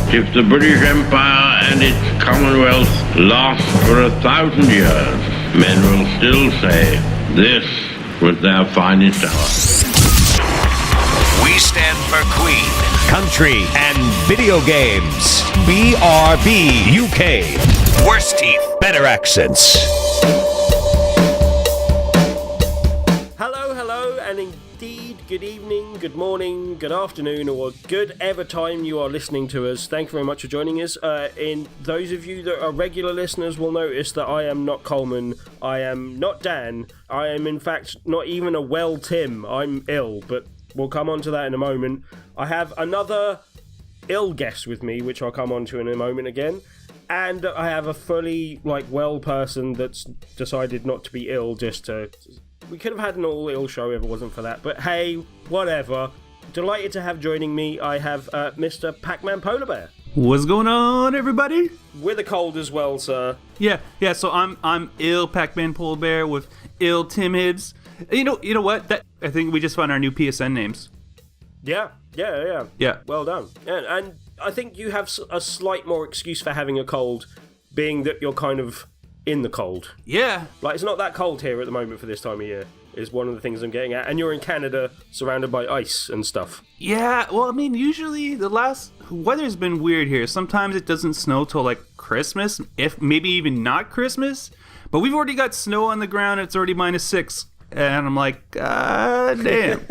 If the British Empire and its Commonwealth last for 1,000 years, men will still say this was their finest hour. We stand for Queen, Country, and Video Games. BRB UK. Worse teeth, better accents. Hello, and indeed, good evening, good morning, good afternoon, or good ever time you are listening to us. Thank you very much for joining us. In those of you that are regular listeners will notice that I am not Coleman, I am not Dan, I am in fact not even a well Tim. I'm ill, but we'll come on to that in a moment. I have another ill guest with me, which I'll come on to in a moment again. And I have a fully, well person that's decided not to be ill just to... We could have had an all-ill show if it wasn't for that. But hey, whatever. Delighted to have joining me, I have Mr. Pacman Polar Bear. What's going on, everybody? With a cold as well, sir. Yeah. So I'm ill Pacman Polar Bear with ill Tim Hibbs. You know what? I think we just found our new PSN names. Yeah. Yeah. Well done. And I think you have a slight more excuse for having a cold, being that you're kind of in the cold. Yeah. It's not that cold here at the moment for this time of year, is one of the things I'm getting at. And you're in Canada, surrounded by ice and stuff. Yeah, well, I mean, usually weather's been weird here. Sometimes it doesn't snow till, Christmas, if maybe even not Christmas. But we've already got snow on the ground, it's already -6. And I'm like, God damn.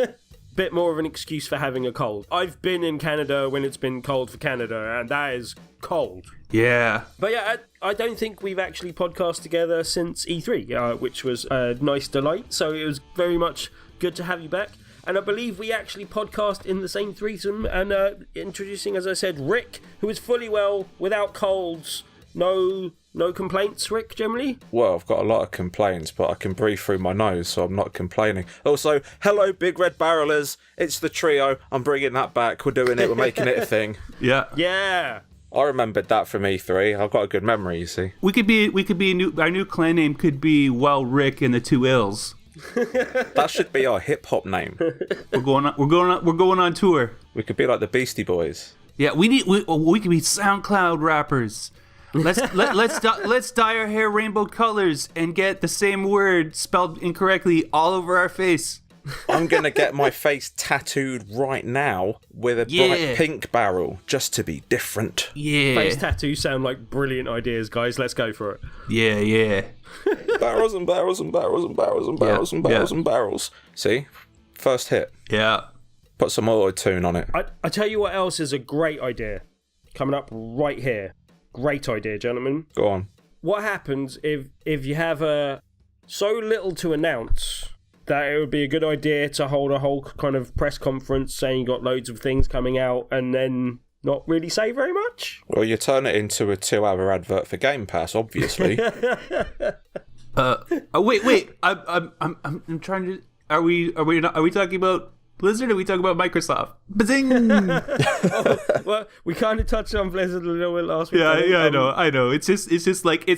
Bit more of an excuse for having a cold. I've been in Canada when it's been cold for Canada, and that is cold. Yeah. But yeah, I don't think we've actually podcasted together since E3, which was a nice delight. So it was very much good to have you back. And I believe we actually podcast in the same threesome and introducing, as I said, Rick, who is fully well, without colds, no complaints, Rick, generally? Well, I've got a lot of complaints, but I can breathe through my nose, so I'm not complaining. Also, hello, BigRedBarelers. It's the trio. I'm bringing that back. We're doing it. We're making it a thing. Yeah. I remembered that from E3. I've got a good memory, you see. We could be our new clan name could be Rick and the Two Ills. That should be our hip hop name. We're going on tour. We could be like the Beastie Boys. Yeah, we could be SoundCloud rappers. Let's dye our hair rainbow colors and get the same word spelled incorrectly all over our face. I'm gonna get my face tattooed right now with a bright pink barrel just to be different. Yeah. Face tattoos sound like brilliant ideas, guys. Let's go for it. Yeah. Barrels and barrels and barrels and barrels and barrels and barrels and barrels. See? First hit. Yeah. Put some auto-tune on it. I tell you what else is a great idea. Coming up right here. Great idea, gentlemen. Go on. What happens if you have so little to announce that it would be a good idea to hold a whole kind of press conference saying you got loads of things coming out and then not really say very much? Well, you turn it into a 2-hour advert for Game Pass, obviously. Wait. I'm trying to. Are we talking about Blizzard, or are we talking about Microsoft? Bazing! Well, we kind of touched on Blizzard a little bit last week. Yeah, I know. It's just like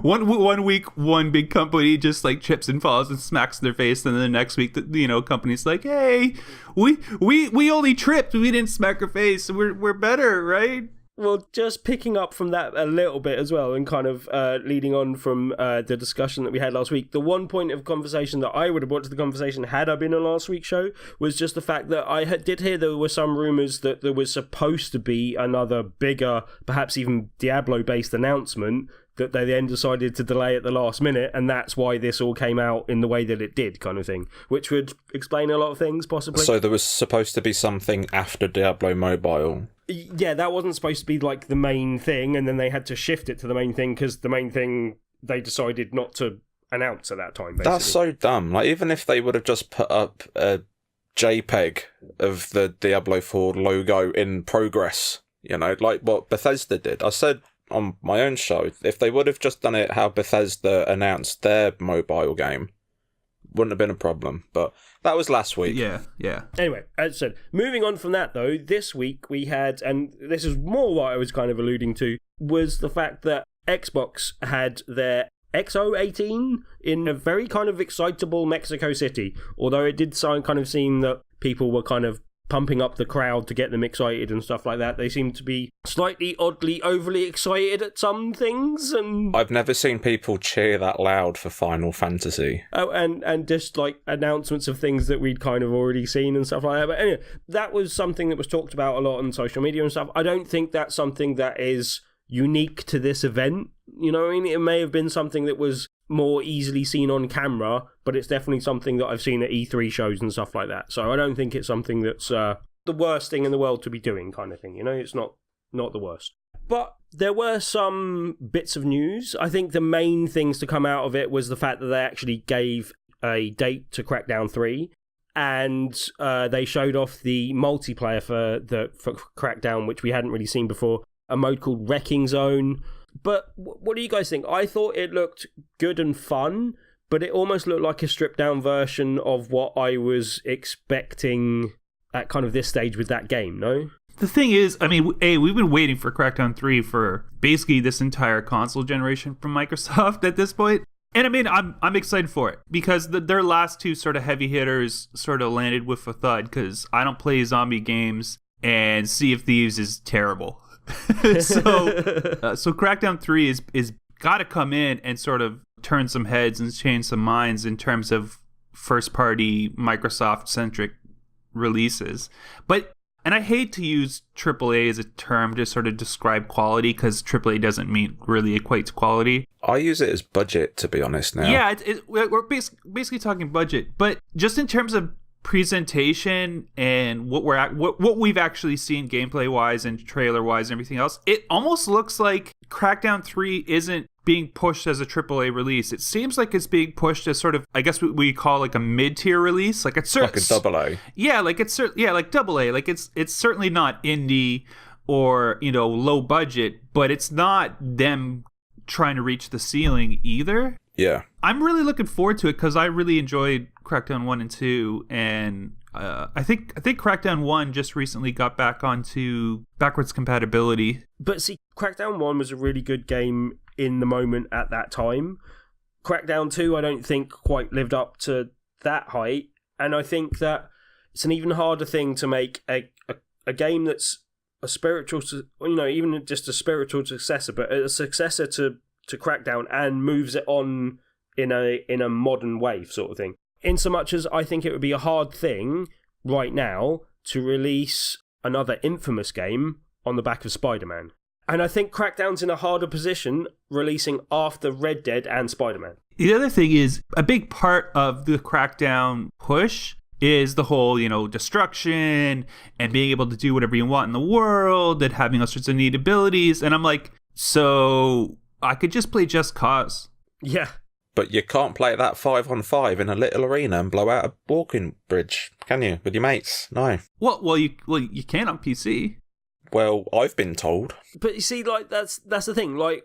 one week, one big company just trips and falls and smacks their face, and then the next week, the company's like, hey, we only tripped, we didn't smack our face, we're better, right? Well, just picking up from that a little bit as well, and kind of leading on from the discussion that we had last week, the one point of conversation that I would have brought to the conversation had I been on last week's show was just the fact that I did hear there were some rumours that there was supposed to be another bigger, perhaps even Diablo-based announcement that they then decided to delay at the last minute, and that's why this all came out in the way that it did, kind of thing, which would explain a lot of things, possibly. So there was supposed to be something after Diablo Mobile. Yeah, that wasn't supposed to be the main thing, and then they had to shift it to the main thing because the main thing they decided not to announce at that time, basically. That's so dumb. Even if they would have just put up a JPEG of the Diablo 4 logo in progress, like what Bethesda did. I said on my own show, if they would have just done it how Bethesda announced their mobile game, wouldn't have been a problem, but that was last week. Yeah. Anyway, as I said, moving on from that though, this week we had, and this is more what I was kind of alluding to, was the fact that Xbox had their XO18 in a very kind of excitable Mexico City, although it did kind of seem that people were kind of pumping up the crowd to get them excited and stuff like that. They seem to be slightly oddly overly excited at some things, and I've never seen people cheer that loud for Final Fantasy. Oh, and just like announcements of things that we'd kind of already seen and stuff like that. But anyway, that was something that was talked about a lot on social media and stuff. I don't think that's something that is unique to this event. You know what I mean? It may have been something that was more easily seen on camera, but it's definitely something that I've seen at E3 shows and stuff like that. So I don't think it's something that's the worst thing in the world to be doing, kind of thing. You know, it's not the worst. But there were some bits of news. I think the main things to come out of it was the fact that they actually gave a date to Crackdown 3, and they showed off the multiplayer for Crackdown, which we hadn't really seen before, a mode called Wrecking Zone. But what do you guys think? I thought it looked good and fun, but it almost looked like a stripped down version of what I was expecting at kind of this stage with that game, no? The thing is, I mean, we've been waiting for Crackdown 3 for basically this entire console generation from Microsoft at this point. And I mean, I'm excited for it because their last two sort of heavy hitters sort of landed with a thud, because I don't play zombie games and Sea of Thieves is terrible. So Crackdown 3 is got to come in and sort of turn some heads and change some minds in terms of first party Microsoft centric releases. And I hate to use AAA as a term to sort of describe quality, because AAA doesn't really equate to quality. I use it as budget, to be honest now. Yeah, we're basically talking budget, but just in terms of presentation and what we've actually seen gameplay wise and trailer wise and everything else, it almost looks like Crackdown 3 isn't being pushed as a AAA release. It seems like it's being pushed as sort of, I guess what we call like a mid-tier release, like it's like a double A. Yeah, like it's like double A. Like it's certainly not indie or, you know, low budget, but it's not them trying to reach the ceiling either. Yeah. I'm really looking forward to it because I really enjoyed Crackdown 1 and 2, and I think Crackdown 1 just recently got back onto backwards compatibility. But see, Crackdown 1 was a really good game in the moment at that time. Crackdown 2, I don't think quite lived up to that height, and I think that it's an even harder thing to make a game that's a spiritual, you know, even just a spiritual successor, but a successor to Crackdown, and moves it on in a modern way sort of thing. In so much as I think it would be a hard thing right now to release another Infamous game on the back of Spider-Man. And I think Crackdown's in a harder position releasing after Red Dead and Spider-Man. The other thing is, a big part of the Crackdown push is the whole, you know, destruction and being able to do whatever you want in the world and having all sorts of neat abilities. And I'm like, so I could just play Just Cause. Yeah. But you can't play that 5-on-5 in a little arena and blow out a walking bridge, can you, with your mates? No. Well, you can on PC. Well, I've been told. But you see, like, that's the thing. Like,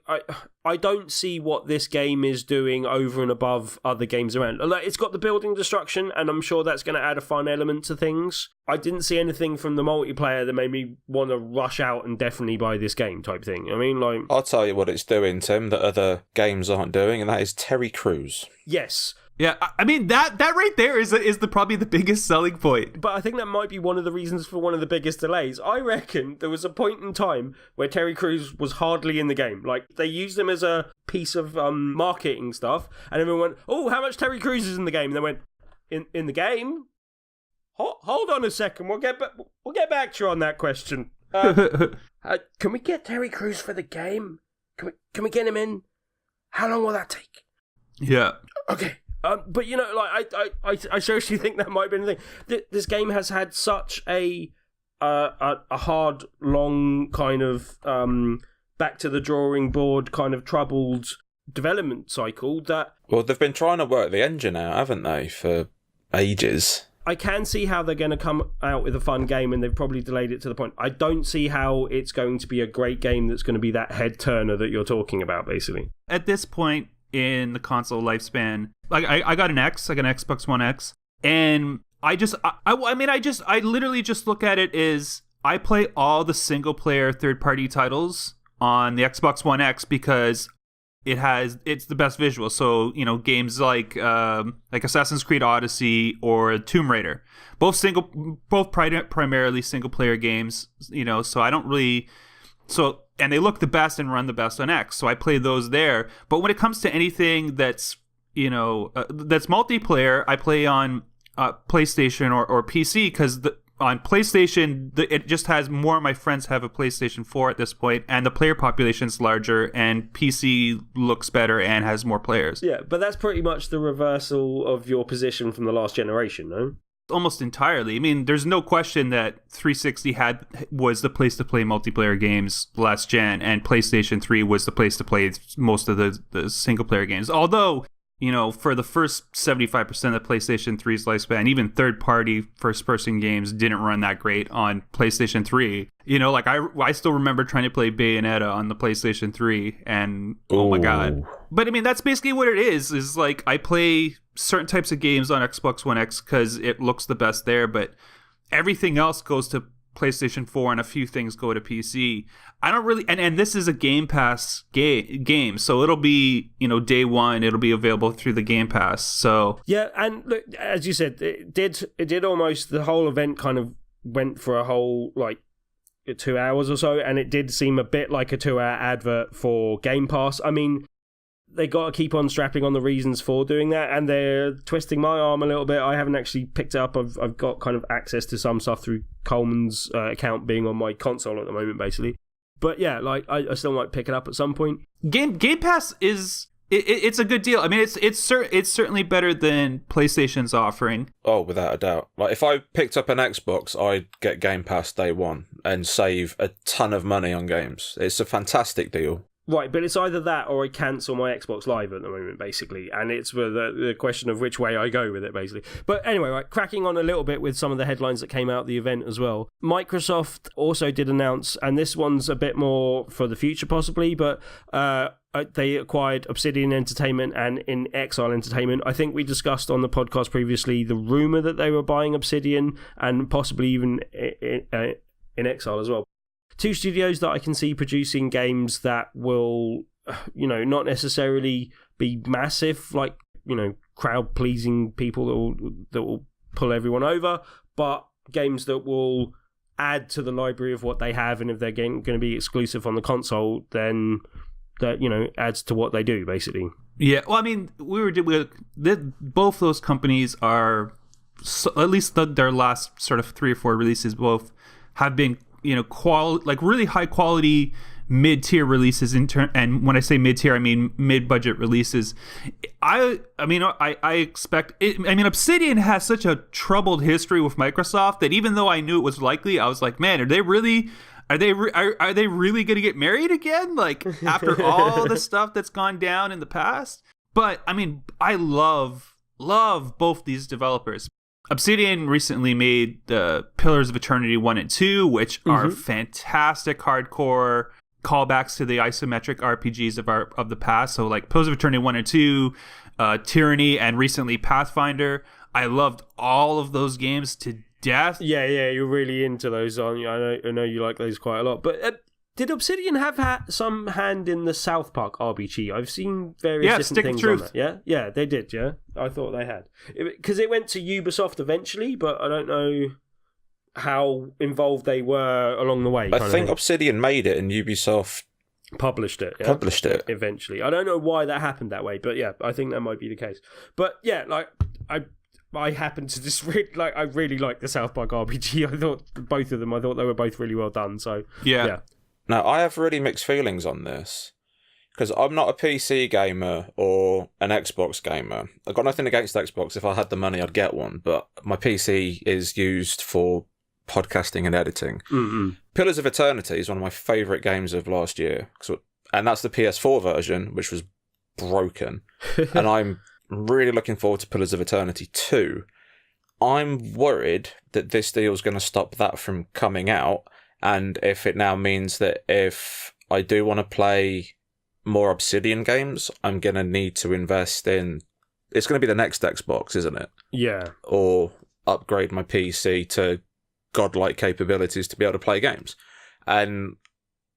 I don't see what this game is doing over and above other games around. Like, it's got the building destruction, and I'm sure that's going to add a fun element to things. I didn't see anything from the multiplayer that made me want to rush out and definitely buy this game type thing. I mean, like... I'll tell you what it's doing, Tim, that other games aren't doing, and that is Terry Crews. Yes. Yeah, I mean, that right there is probably the biggest selling point. But I think that might be one of the reasons for one of the biggest delays. I reckon there was a point in time where Terry Crews was hardly in the game. Like, they used him as a piece of marketing stuff, and everyone went, oh, how much Terry Crews is in the game? And they went, in the game? Hold on a second, we'll get back to you on that question. Can we get Terry Crews for the game? Can we get him in? How long will that take? Yeah. Okay. But, you know, like, I seriously think that might be the thing. This game has had such a hard, long kind of back to the drawing board kind of troubled development cycle that... Well, they've been trying to work the engine out, haven't they, for ages. I can see how they're going to come out with a fun game, and they've probably delayed it to the point. I don't see how it's going to be a great game that's going to be that head turner that you're talking about, basically. At this point in the console lifespan, like I got an Xbox One X, and I literally just look at it as I play all the single player third party titles on the Xbox One X because it's the best visual. So, games like Assassin's Creed Odyssey or Tomb Raider, both primarily single player games, so I don't really, and they look the best and run the best on X. So I play those there. But when it comes to anything that's, that's multiplayer, I play on PlayStation or PC, because on PlayStation, it just has more of my friends have a PlayStation 4 at this point, and the player population's larger, and PC looks better and has more players. Yeah, but that's pretty much the reversal of your position from the last generation, no? Almost entirely. I mean, there's no question that 360 was the place to play multiplayer games last gen, and PlayStation 3 was the place to play most of the single player games. Although, for the first 75% of the PlayStation 3's lifespan, even third-party first-person games didn't run that great on PlayStation 3. I still remember trying to play Bayonetta on the PlayStation 3, and oh my god. But I mean, that's basically what it is like, I play certain types of games on Xbox One X because it looks the best there, but everything else goes to PlayStation 4 and a few things go to PC. I don't really, and this is a Game Pass game, so it'll be, day one, it'll be available through the Game Pass. So yeah, and look, as you said, it did almost, the whole event kind of went for a whole 2 hours or so, and it did seem a bit like a 2-hour advert for Game Pass. I mean, they got to keep on strapping on the reasons for doing that, and they're twisting my arm a little bit. I haven't actually picked it up. I've got kind of access to some stuff through Coleman's account being on my console at the moment, basically. But yeah, I still might pick it up at some point. Game Pass it's a good deal. I mean, it's certainly better than PlayStation's offering. Oh, without a doubt. If I picked up an Xbox, I'd get Game Pass day one and save a ton of money on games. It's a fantastic deal. Right, but it's either that or I cancel my Xbox Live at the moment, basically. And it's the question of which way I go with it, basically. But anyway, right, cracking on a little bit with some of the headlines that came out of the event as well. Microsoft also did announce, and this one's a bit more for the future possibly, but they acquired Obsidian Entertainment and In Exile Entertainment. I think we discussed on the podcast previously the rumour that they were buying Obsidian and possibly even In Exile as well. Two studios that I can see producing games that will, not necessarily be massive, like, crowd-pleasing people that will pull everyone over, but games that will add to the library of what they have, and if they're going to be exclusive on the console, then that, adds to what they do, basically. Yeah, well, I mean, both those companies are, at least their last sort of 3 or 4 releases, both have been really high quality mid-tier releases and when I say mid-tier, I mean mid-budget releases. I expect it. I mean, Obsidian has such a troubled history with Microsoft that even though I knew it was likely, I was like, man, are they really going to get married again? Like, after all the stuff that's gone down in the past? But I mean, I love both these developers. Obsidian recently made the Pillars of Eternity 1 and 2, which are fantastic hardcore callbacks to the isometric RPGs of the past. So like Pillars of Eternity 1 and 2, Tyranny, and recently Pathfinder. I loved all of those games to death. Yeah, you're really into those, aren't you? I know you like those quite a lot. But did Obsidian have some hand in the South Park RPG? I've seen various different things on that. Yeah, they did. Yeah, I thought they had, because it went to Ubisoft eventually, but I don't know how involved they were along the way. I think Obsidian made it and Ubisoft published it. Yeah? Published it eventually. I don't know why that happened that way, but yeah, I think that might be the case. But yeah, I happen to just I really like the South Park RPG. I thought both of them. I thought they were both really well done. So yeah. Now, I have really mixed feelings on this, because I'm not a PC gamer or an Xbox gamer. I've got nothing against Xbox. If I had the money, I'd get one, but my PC is used for podcasting and editing. Mm-hmm. Pillars of Eternity is one of my favourite games of last year, and that's the PS4 version, which was broken, and I'm really looking forward to Pillars of Eternity 2. I'm worried that this deal is going to stop that from coming out. And if it now means that if I do want to play more Obsidian games, I'm going to need to invest in... It's going to be the next Xbox, isn't it? Yeah. Or upgrade my PC to godlike capabilities to be able to play games. And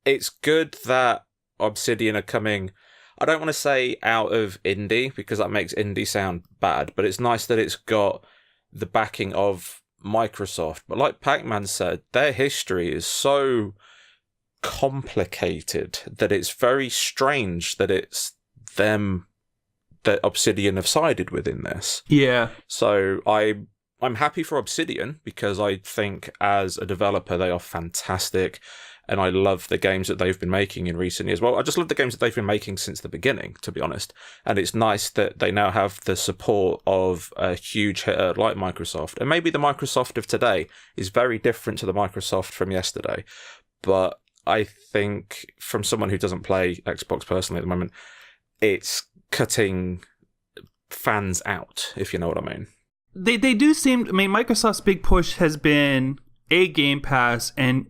it's good that Obsidian are coming... I don't want to say out of indie, because that makes indie sound bad, but it's nice that it's got the backing of Microsoft. But like Pacman said, their history is so complicated that it's very strange that it's them that Obsidian have sided with in this. Yeah. So I'm happy for Obsidian, because I think as a developer they are fantastic, and I love the games that they've been making in recent years. Well, I just love the games that they've been making since the beginning, to be honest. And it's nice that they now have the support of a huge hitter like Microsoft. And maybe the Microsoft of today is very different to the Microsoft from yesterday. But I think, from someone who doesn't play Xbox personally at the moment, it's cutting fans out, if you know what I mean. They do seem. I mean, Microsoft's big push has been a Game Pass and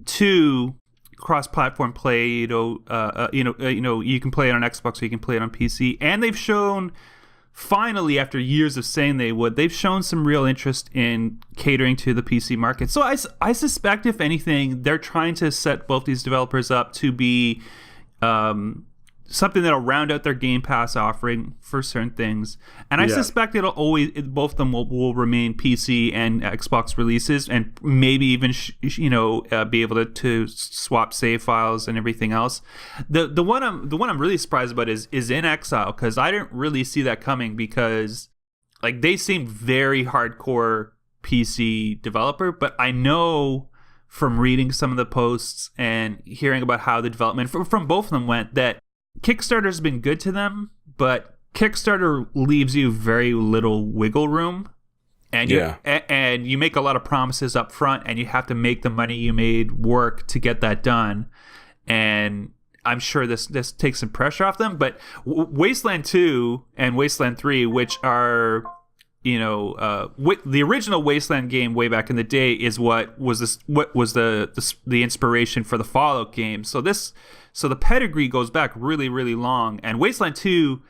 2 cross-platform play. You can play it on Xbox or you can play it on PC, and they've shown, finally, after years of saying they would, they've shown some real interest in catering to the PC market. So I suspect, if anything, they're trying to set both these developers up to be something that'll round out their Game Pass offering for certain things. And I suspect both of them will remain PC and Xbox releases, and maybe even be able to swap save files and everything else. The one I'm really surprised about is In Exile, because I didn't really see that coming, because like they seemed very hardcore PC developer, but I know from reading some of the posts and hearing about how the development from both of them went that Kickstarter's been good to them, but Kickstarter leaves you very little wiggle room, and you make a lot of promises up front, and you have to make the money you made work to get that done. And I'm sure this takes some pressure off them. But Wasteland 2 and Wasteland 3, which are the original Wasteland game way back in the day, is what was the inspiration for the Fallout game. So the pedigree goes back really, really long. And Wasteland 2,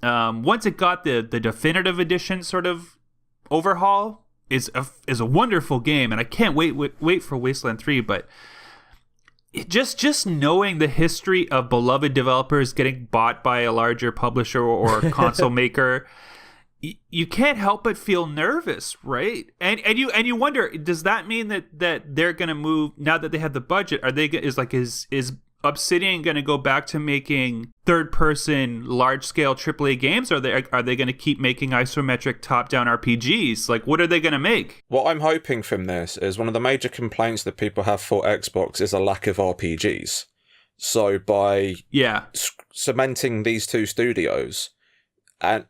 once it got the definitive edition sort of overhaul, is a wonderful game, and I can't wait for Wasteland 3. But just knowing the history of beloved developers getting bought by a larger publisher or console maker, you can't help but feel nervous, right? And you wonder, does that mean that they're going to move now that they have the budget? Is Obsidian going to go back to making third-person, large-scale AAA games? Or are they going to keep making isometric top-down RPGs? Like, what are they going to make? What I'm hoping from this is, one of the major complaints that people have for Xbox is a lack of RPGs. So by cementing these two studios, and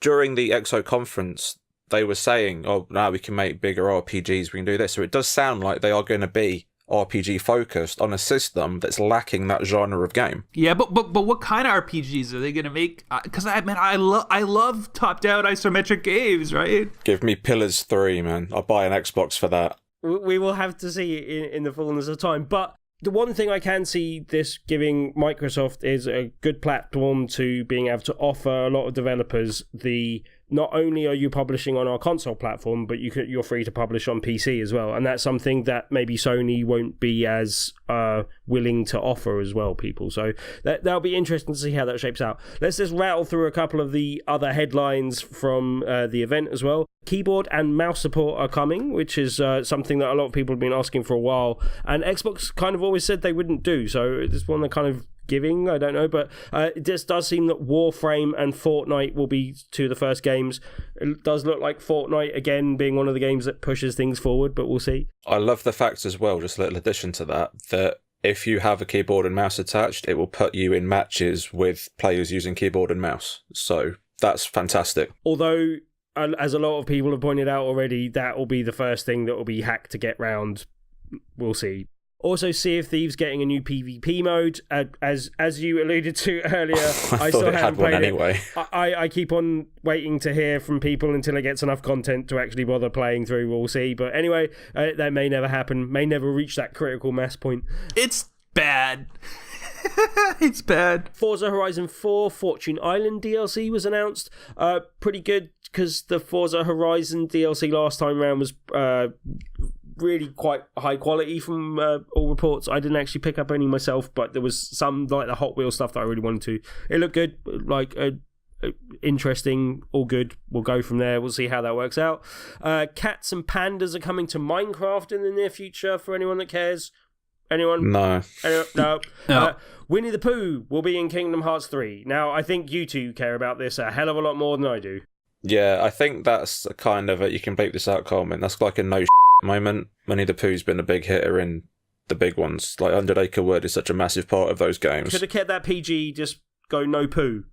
during the EXO conference, they were saying, "Oh, now we can make bigger RPGs. We can do this." So it does sound like they are going to be RPG focused on a system that's lacking that genre of game. Yeah, but what kind of RPGs are they going to make? Because I love top down isometric games, right? Give me Pillars 3, man. I'll buy an Xbox for that. We will have to see in the fullness of time. But the one thing I can see this giving Microsoft is a good platform to being able to offer a lot of developers not only are you publishing on our console platform, but you're free to publish on PC as well. And that's something that maybe Sony won't be as willing to offer as well, people. So that'll be interesting to see how that shapes out. Let's just rattle through a couple of the other headlines from the event as well. Keyboard and mouse support are coming, which is something that a lot of people have been asking for a while. And Xbox kind of always said they wouldn't do. So this one they're kind of giving, I don't know, but it just does seem that Warframe and Fortnite will be two of the first games. It does look like Fortnite again being one of the games that pushes things forward, but we'll see. I love the fact as well, just a little addition to that if you have a keyboard and mouse attached, it will put you in matches with players using keyboard and mouse. So that's fantastic. Although, as a lot of people have pointed out already, that will be the first thing that will be hacked to get round. We'll see. Also, Sea of Thieves getting a new PvP mode. As you alluded to earlier, I still haven't played it. I keep on waiting to hear from people until it gets enough content to actually bother playing through. We'll see. But anyway, that may never happen. May never reach that critical mass point. It's bad. It's bad. Forza Horizon 4 Fortune Island DLC was announced. Pretty good, because the Forza Horizon DLC last time around was really quite high quality from all reports. I didn't actually pick up any myself, but there was some like the Hot Wheels stuff that I really wanted to. It looked good, like interesting, all good. We'll go from there. We'll see how that works out. Cats and pandas are coming to Minecraft in the near future for anyone that cares. Anyone? No. No. Winnie the Pooh will be in Kingdom Hearts 3. Now, I think you two care about this a hell of a lot more than I do. Yeah, I think that's a kind of you can bleep this out, Coleman. That's like a no moment. Winnie the Pooh's been a big hitter in the big ones. Like 100 Acre Wood is such a massive part of those games. Could have kept that PG, just go no poo.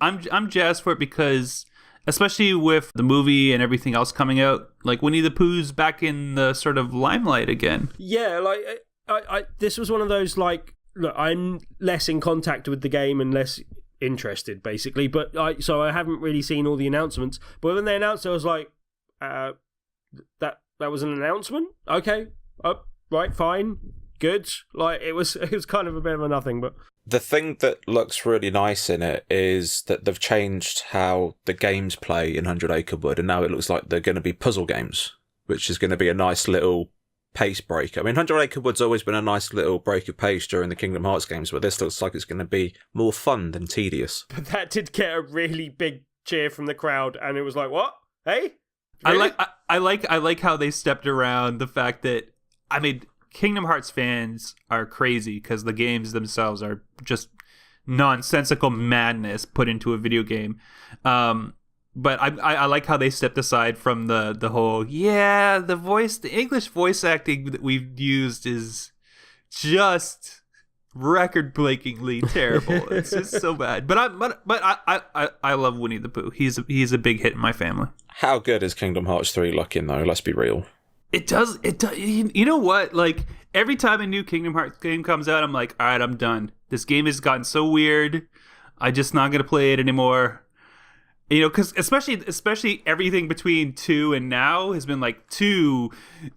I'm jazzed for it because, especially with the movie and everything else coming out, like Winnie the Pooh's back in the sort of limelight again. Yeah, like I this was one of those like, look, I'm less in contact with the game and less interested, basically. But so I haven't really seen all the announcements. But when they announced it, I was like, that was an announcement? Okay, right, fine, good. Like it was kind of a bit of a nothing, but. The thing that looks really nice in it is that they've changed how the games play in 100 Acre Wood, and now it looks like they're going to be puzzle games, which is going to be a nice little pace break. I mean, 100 Acre Wood's always been a nice little break of pace during the Kingdom Hearts games, but this looks like it's going to be more fun than tedious. But that did get a really big cheer from the crowd, and it was like, what? Hey? Really? I like how they stepped around the fact that, I mean, Kingdom Hearts fans are crazy because the games themselves are just nonsensical madness put into a video game. But I like how they stepped aside from the whole, the English voice acting that we've used is just record-breakingly terrible. It's just so bad. But I love Winnie the Pooh. He's a big hit in my family. How good is Kingdom Hearts 3 looking though? Let's be real. It does. You know what? Like, every time a new Kingdom Hearts game comes out, I'm like, all right, I'm done. This game has gotten so weird. I'm just not going to play it anymore. You know, because especially everything between 2 and now has been like 2,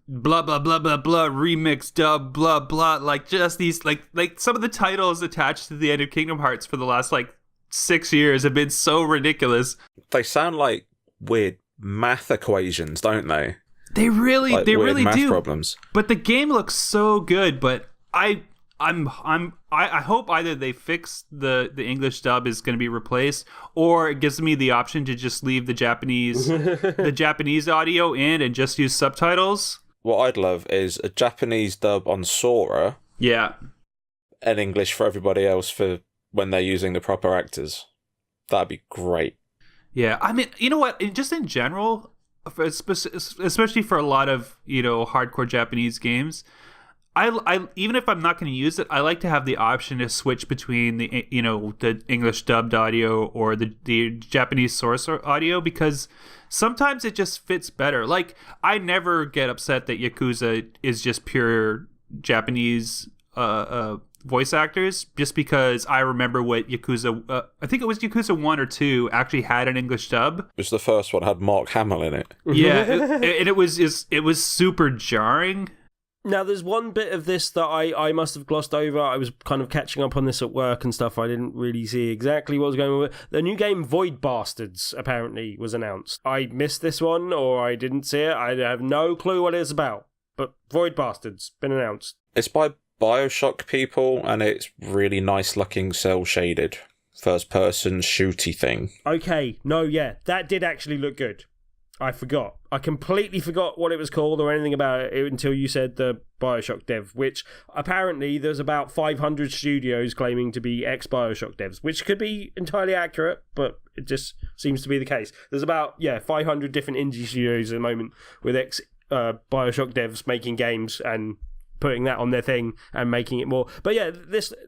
blah, blah, blah, blah, blah, remix, dub, blah, blah. Like, just these, like some of the titles attached to the end of Kingdom Hearts for the last, 6 years have been so ridiculous. They sound like weird math equations, don't they? They really math do. Problems. But the game looks so good. But I hope either they fix the English dub is going to be replaced, or it gives me the option to just leave the Japanese audio in and just use subtitles. What I'd love is a Japanese dub on Sora. Yeah. And English for everybody else for when they're using the proper actors. That'd be great. Yeah, I mean, you know what? Just in general, especially for a lot of, hardcore Japanese games, I even if I'm not going to use it, I like to have the option to switch between the English dubbed audio or the Japanese source audio, because sometimes it just fits better. Like, I never get upset that Yakuza is just pure Japanese voice actors, just because I remember what Yakuza, I think it was Yakuza 1 or 2, actually had an English dub. It was the first one, had Mark Hamill in it. Yeah, and it was super jarring. Now, there's one bit of this that I must have glossed over. I was kind of catching up on this at work and stuff. I didn't really see exactly what was going on with it. The new game Void Bastards apparently was announced. I missed this one, or I didn't see it. I have no clue what it's about. But Void Bastards, been announced. It's by BioShock people, and it's really nice looking cell shaded first person shooty thing. Okay, no, yeah, that did actually look good. I forgot. I completely forgot what it was called or anything about it until you said the BioShock dev, which apparently there's about 500 studios claiming to be ex-BioShock devs, which could be entirely accurate, but it just seems to be the case. There's about, 500 different indie studios at the moment with ex-BioShock devs making games and putting that on their thing and making it more. But yeah,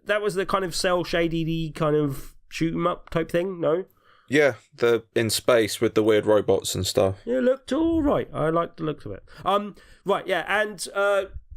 that was the kind of cell shady kind of shoot 'em up type thing, no? Yeah, the in space with the weird robots and stuff. Yeah, it looked all right. I like the looks of it. Right, yeah, and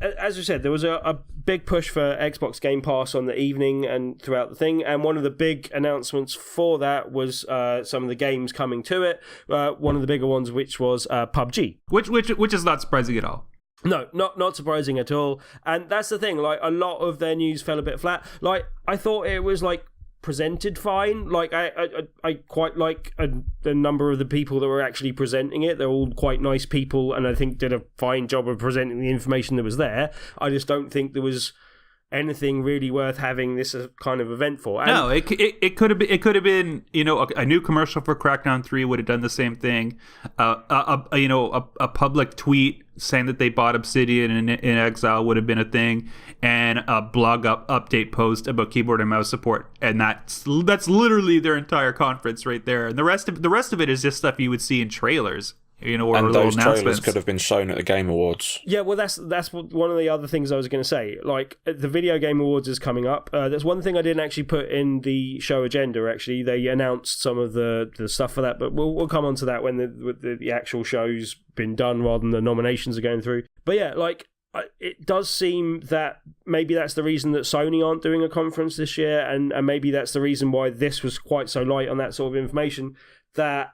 as I said, there was a big push for Xbox Game Pass on the evening and throughout the thing, and one of the big announcements for that was some of the games coming to it. One of the bigger ones, which was PUBG, which is not surprising at all. No, not surprising at all. And that's the thing. Like, a lot of their news fell a bit flat. Like, I thought it was like presented fine. Like I quite like a number of the people that were actually presenting it. They're all quite nice people, and I think did a fine job of presenting the information that was there. I just don't think there was anything really worth having this kind of event for. And no, it could have been a new commercial for Crackdown 3 would have done the same thing. A public tweet saying that they bought Obsidian in Exile would have been a thing, and a blog update post about keyboard and mouse support, and that's literally their entire conference right there. And the rest of it is just stuff you would see in trailers. Or and those announcements. trailers could have been shown at the Game Awards. Yeah, well, that's one of the other things I was going to say. Like, the Video Game Awards is coming up. There's one thing I didn't actually put in the show agenda, actually. They announced some of the stuff for that, but we'll come on to that when the actual show's been done rather than the nominations are going through. But yeah, like, it does seem that maybe that's the reason that Sony aren't doing a conference this year, and maybe that's the reason why this was quite so light on that sort of information, that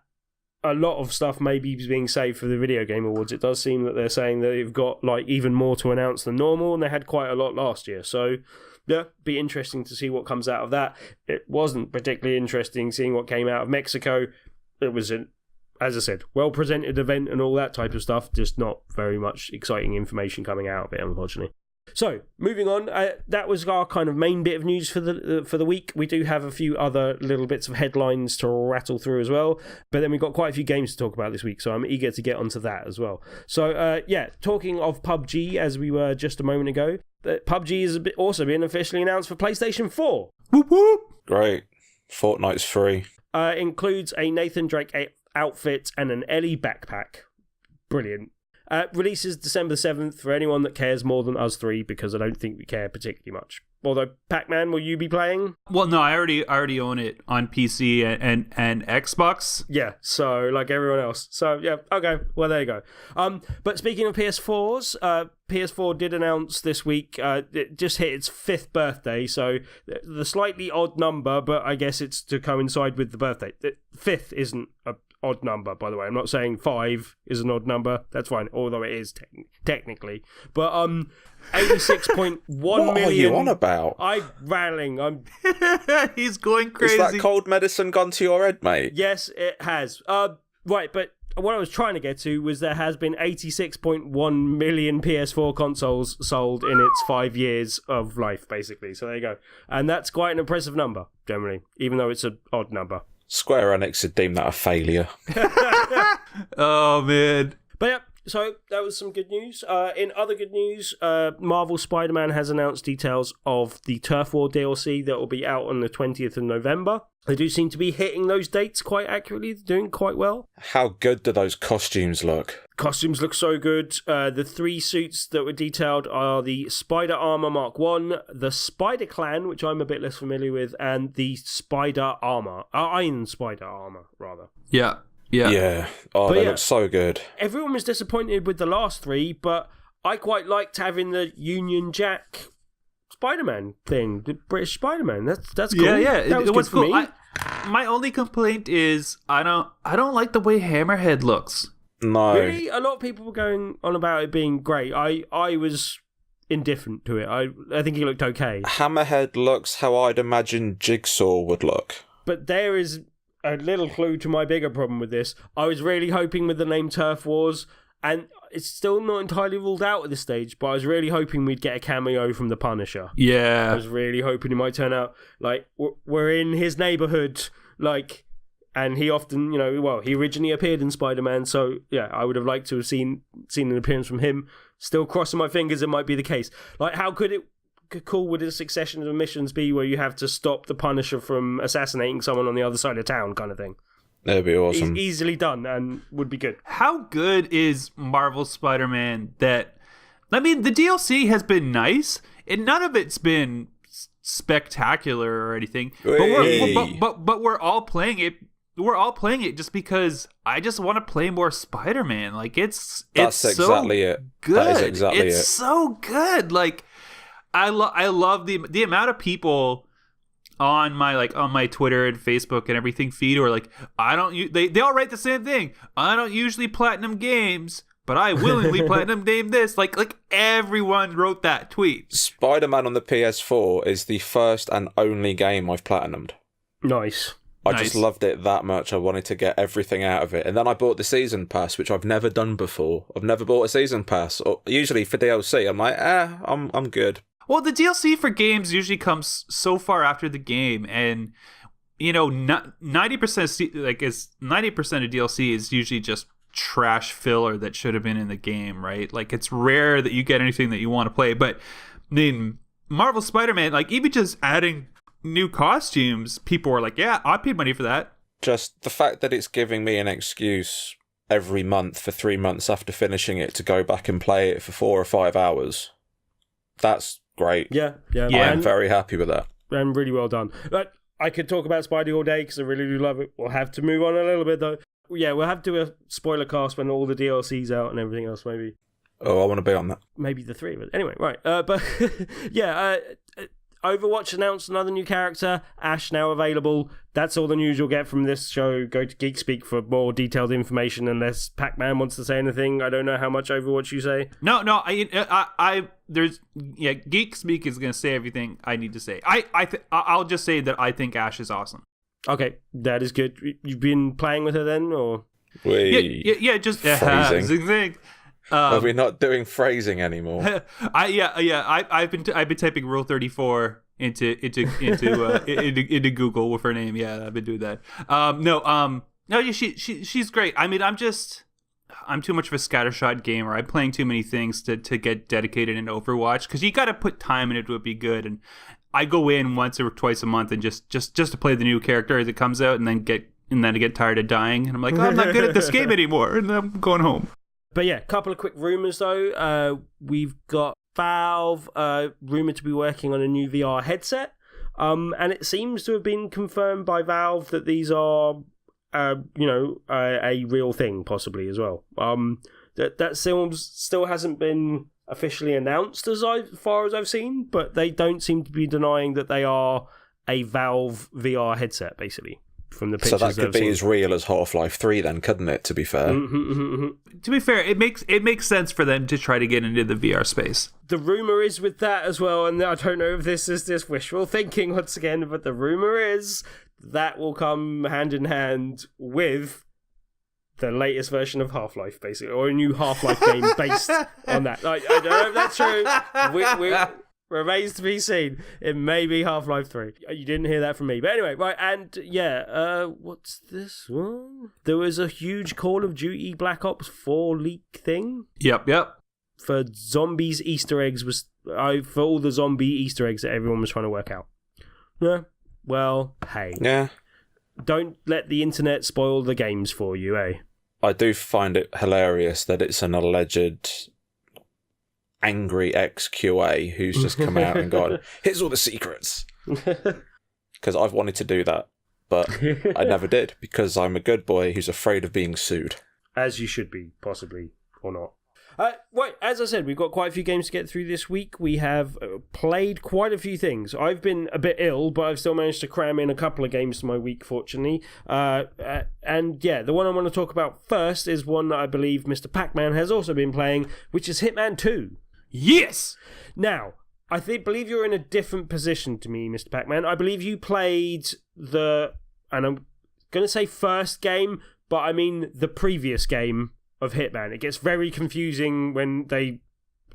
a lot of stuff maybe is being saved for the Video Game Awards. It does seem that they're saying that they've got like even more to announce than normal, and they had quite a lot last year. So yeah, be interesting to see what comes out of that. It wasn't particularly interesting seeing what came out of Mexico. It was as I said, well presented event and all that type of stuff, just not very much exciting information coming out of it, unfortunately. So, moving on, that was our kind of main bit of news for the week. We do have a few other little bits of headlines to rattle through as well, but then we've got quite a few games to talk about this week, so I'm eager to get onto that as well. So, talking of PUBG, as we were just a moment ago, PUBG is also been officially announced for PlayStation 4. Whoop whoop! Great. Fortnite's free. Includes a Nathan Drake outfit and an Ellie backpack. Brilliant. Releases December 7th for anyone that cares more than us three, because I don't think we care particularly much. Although, Pacman, will you be playing? Well, no, I already own it on PC and Xbox. Yeah, so like everyone else. So yeah, okay, well there you go. But speaking of PS4s, PS4 did announce this week, it just hit its 5th birthday, so the slightly odd number, but I guess it's to coincide with the birthday. The 5th isn't a odd number, by the way. I'm not saying 5 is an odd number. That's fine, although it is technically. But 86.1 what million. What are you on about? I'm rattling. He's going crazy. Is that cold medicine gone to your head, mate? Yes, it has. Right, but what I was trying to get to was there has been 86.1 million PS4 consoles sold in its 5 years of life, basically. So there you go. And that's quite an impressive number, generally, even though it's an odd number. Square Enix had deemed that a failure. Oh, man. But yeah, so that was some good news. In other good news, Marvel Spider-Man has announced details of the Turf War DLC that will be out on the 20th of November. They do seem to be hitting those dates quite accurately. They're doing quite well. How good do those costumes look? Costumes look so good. The 3 suits that were detailed are the Spider Armor Mark 1, the Spider Clan, which I'm a bit less familiar with, and the Spider Armor. Iron Spider Armor, rather. Yeah. Oh, they look so good. Everyone was disappointed with the last 3, but I quite liked having the Union Jack Spider-Man thing, the British Spider-Man. That's cool. Yeah. That was good for me. My only complaint is I don't like the way Hammerhead looks. No. Really? A lot of people were going on about it being great. I was indifferent to it. I think he looked okay. Hammerhead looks how I'd imagine Jigsaw would look. But there is a little clue to my bigger problem with this. I was really hoping with the name Turf Wars, and it's still not entirely ruled out at this stage, but I was really hoping we'd get a cameo from the Punisher. Yeah. I was really hoping it might turn out like we're in his neighborhood, like, and he often, he originally appeared in Spider-Man, so yeah, I would have liked to have seen an appearance from him. Still crossing my fingers it might be the case. Like, how cool would a succession of missions be where you have to stop the Punisher from assassinating someone on the other side of town, kind of thing? That'd be awesome. Easily done and would be good. How good is Marvel Spider-Man the DLC has been nice, and none of it's been spectacular or anything. But we're all playing it. We're all playing it just because I just want to play more Spider-Man. Like, it's exactly so it. Good. That is exactly it. It's so good. Like, I love the amount of people on my Twitter and Facebook and everything feed, or like, they all write the same thing. I don't usually platinum games, but I willingly platinum named this. Like everyone wrote that tweet. Spider-Man on the PS4 is the first and only game I've platinumed. Nice. I just loved it that much. I wanted to get everything out of it. And then I bought the Season Pass, which I've never done before. I've never bought a Season Pass. Usually for DLC, I'm like, I'm good. Well, the DLC for games usually comes so far after the game, and 90% is 90% of DLC is usually just trash filler that should have been in the game, right? Like, it's rare that you get anything that you want to play. But I mean, Marvel Spider-Man, like, even just adding new costumes, people were like, yeah, I paid money for that. Just the fact that it's giving me an excuse every month for 3 months after finishing it to go back and play it for 4 or 5 hours, that's great. Yeah. I'm very happy with that. And really well done. But I could talk about Spidey all day because I really do love it. We'll have to move on a little bit, though. Yeah, we'll have to do a spoiler cast when all the DLC's out and everything else, maybe. Oh, I want to be on that. Maybe the three of us. Anyway, right. But, yeah, Overwatch announced another new character, Ash now available. That's all the news you'll get from this show. Go to GeekSpeak for more detailed information unless Pacman wants to say anything. I don't know how much Overwatch you say. No, GeekSpeak is going to say everything I need to say. I'll just say that I think Ash is awesome. Okay, that is good. You've been playing with her then, or? Yeah, just phrasing. Are we not doing phrasing anymore? I've been typing Rule 34 into Google with her name. Yeah, I've been doing that. She's great. I mean, I'm too much of a scattershot gamer. I'm playing too many things to get dedicated in Overwatch because you got to put time in it to be good. And I go in once or twice a month and just to play the new character as it comes out, and then I get tired of dying, and I'm like, oh, I'm not good at this game anymore, and I'm going home. But yeah, couple of quick rumours though. We've got Valve rumoured to be working on a new VR headset. And it seems to have been confirmed by Valve that these are, a real thing possibly as well. That still hasn't been officially announced as far as I've seen, but they don't seem to be denying that they are a Valve VR headset, basically. From the pictures, so that could be as real as Half-Life 3 then, couldn't it, to be fair? To be fair, it makes sense for them to try to get into the VR space. The rumour is with that as well, and I don't know if this is just wishful thinking once again, but the rumour is that will come hand in hand with the latest version of Half-Life, basically, or a new Half-Life game based on that. I don't know if that's true. Remains to be seen. It may be Half-Life 3. You didn't hear that from me. But anyway, right, and yeah, what's this one? There was a huge Call of Duty Black Ops 4 leak thing. Yep. For zombies Easter eggs for all the zombie Easter eggs that everyone was trying to work out. Yeah, well, hey. Yeah. Don't let the internet spoil the games for you, eh? I do find it hilarious that it's an alleged angry ex-QA who's just come out and gone, here's all the secrets. Because I've wanted to do that, but I never did, because I'm a good boy who's afraid of being sued. As you should be, possibly, or not. Right, as I said, we've got quite a few games to get through this week. We have played quite a few things. I've been a bit ill, but I've still managed to cram in a couple of games to my week, fortunately. And yeah, the one I want to talk about first is one that I believe Mr. Pacman has also been playing, which is Hitman 2. Yes! Now, I believe you're in a different position to me, Mr. Pacman. I believe you played and I'm going to say first game, but I mean the previous game of Hitman. It gets very confusing when they,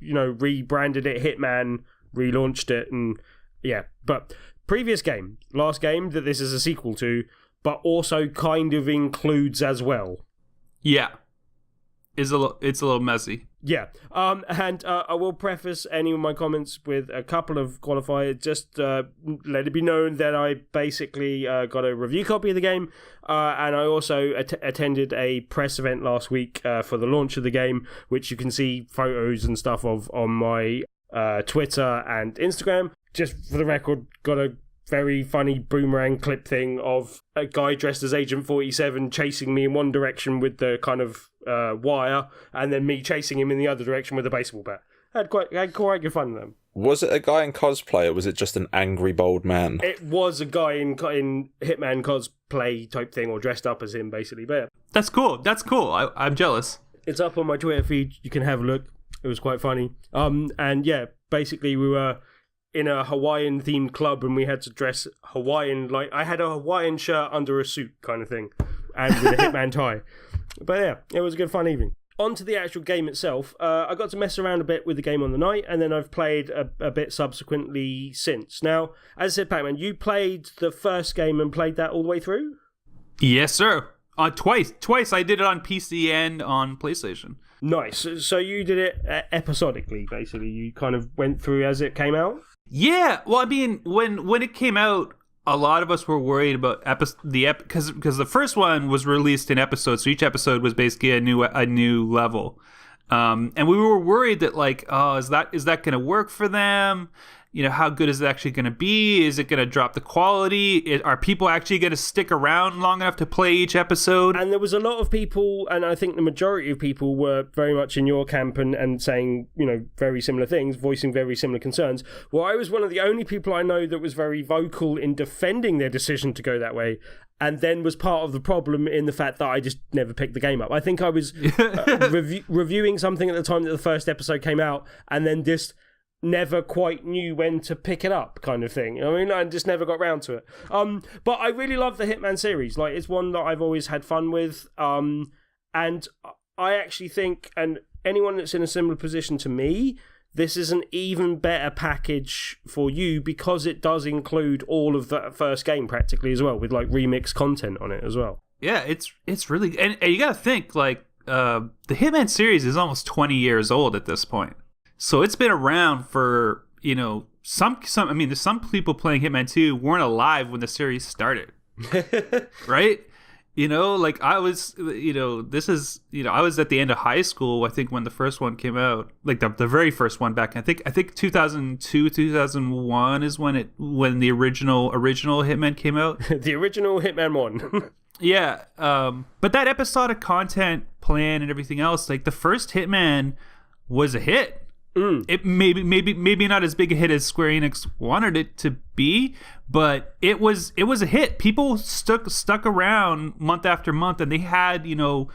rebranded it Hitman, relaunched it, and yeah. But previous game, last game that this is a sequel to, but also kind of includes as well. Yeah. It's a little messy. Yeah, and I will preface any of my comments with a couple of qualifiers. Just let it be known that I basically got a review copy of the game, and I also attended a press event last week for the launch of the game, which you can see photos and stuff of on my Twitter and Instagram. Just for the record, got a very funny boomerang clip thing of a guy dressed as Agent 47 chasing me in one direction with the kind of wire, and then me chasing him in the other direction with a baseball bat. Had quite good fun with them. Was it a guy in cosplay, or was it just an angry, bold man? It was a guy in Hitman cosplay type thing, or dressed up as him, basically. But yeah. That's cool. I'm jealous. It's up on my Twitter feed. You can have a look. It was quite funny. And yeah, basically we were in a Hawaiian themed club and we had to dress Hawaiian. Like I had a Hawaiian shirt under a suit kind of thing, and with a Hitman tie. But yeah, it was a good fun evening. On to the actual game itself. I got to mess around a bit with the game on the night, and then I've played a bit subsequently since. Now, as I said, Pacman, you played the first game and played that all the way through? Yes, sir. Twice. I did it on PC and on PlayStation. Nice. So you did it episodically, basically. You kind of went through as it came out? Yeah. Well, I mean, when it came out, a lot of us were worried about because the first one was released in episodes, so each episode was basically a new level, and we were worried that like, oh, is that going to work for them? You know, how good is it actually going to be? Is it going to drop the quality? Are people actually going to stick around long enough to play each episode? And there was a lot of people, and I think the majority of people were very much in your camp and saying, you know, very similar things, voicing very similar concerns. Well, I was one of the only people I know that was very vocal in defending their decision to go that way, and then was part of the problem in the fact that I just never picked the game up. I think I was reviewing something at the time that the first episode came out, and then just never quite knew when to pick it up, kind of thing. I mean, I just never got round to it. But I really love the Hitman series. Like, it's one that I've always had fun with. And I actually think, and anyone that's in a similar position to me, this is an even better package for you because it does include all of the first game practically as well, with like remixed content on it as well. Yeah, it's really, and you gotta think like the Hitman series is almost 20 years old at this point. So it's been around for, you know, some. I mean, there's some people playing Hitman 2 weren't alive when the series started, right? You know, like I was, you know, I was at the end of high school, I think, when the first one came out, like the very first one back. I think 2002, 2001 is when the original Hitman came out. The original Hitman 1. Yeah, but that episodic content plan and everything else, like the first Hitman was a hit. It maybe not as big a hit as Square Enix wanted it to be, but it was a hit. People stuck around month after month, and they had, you know,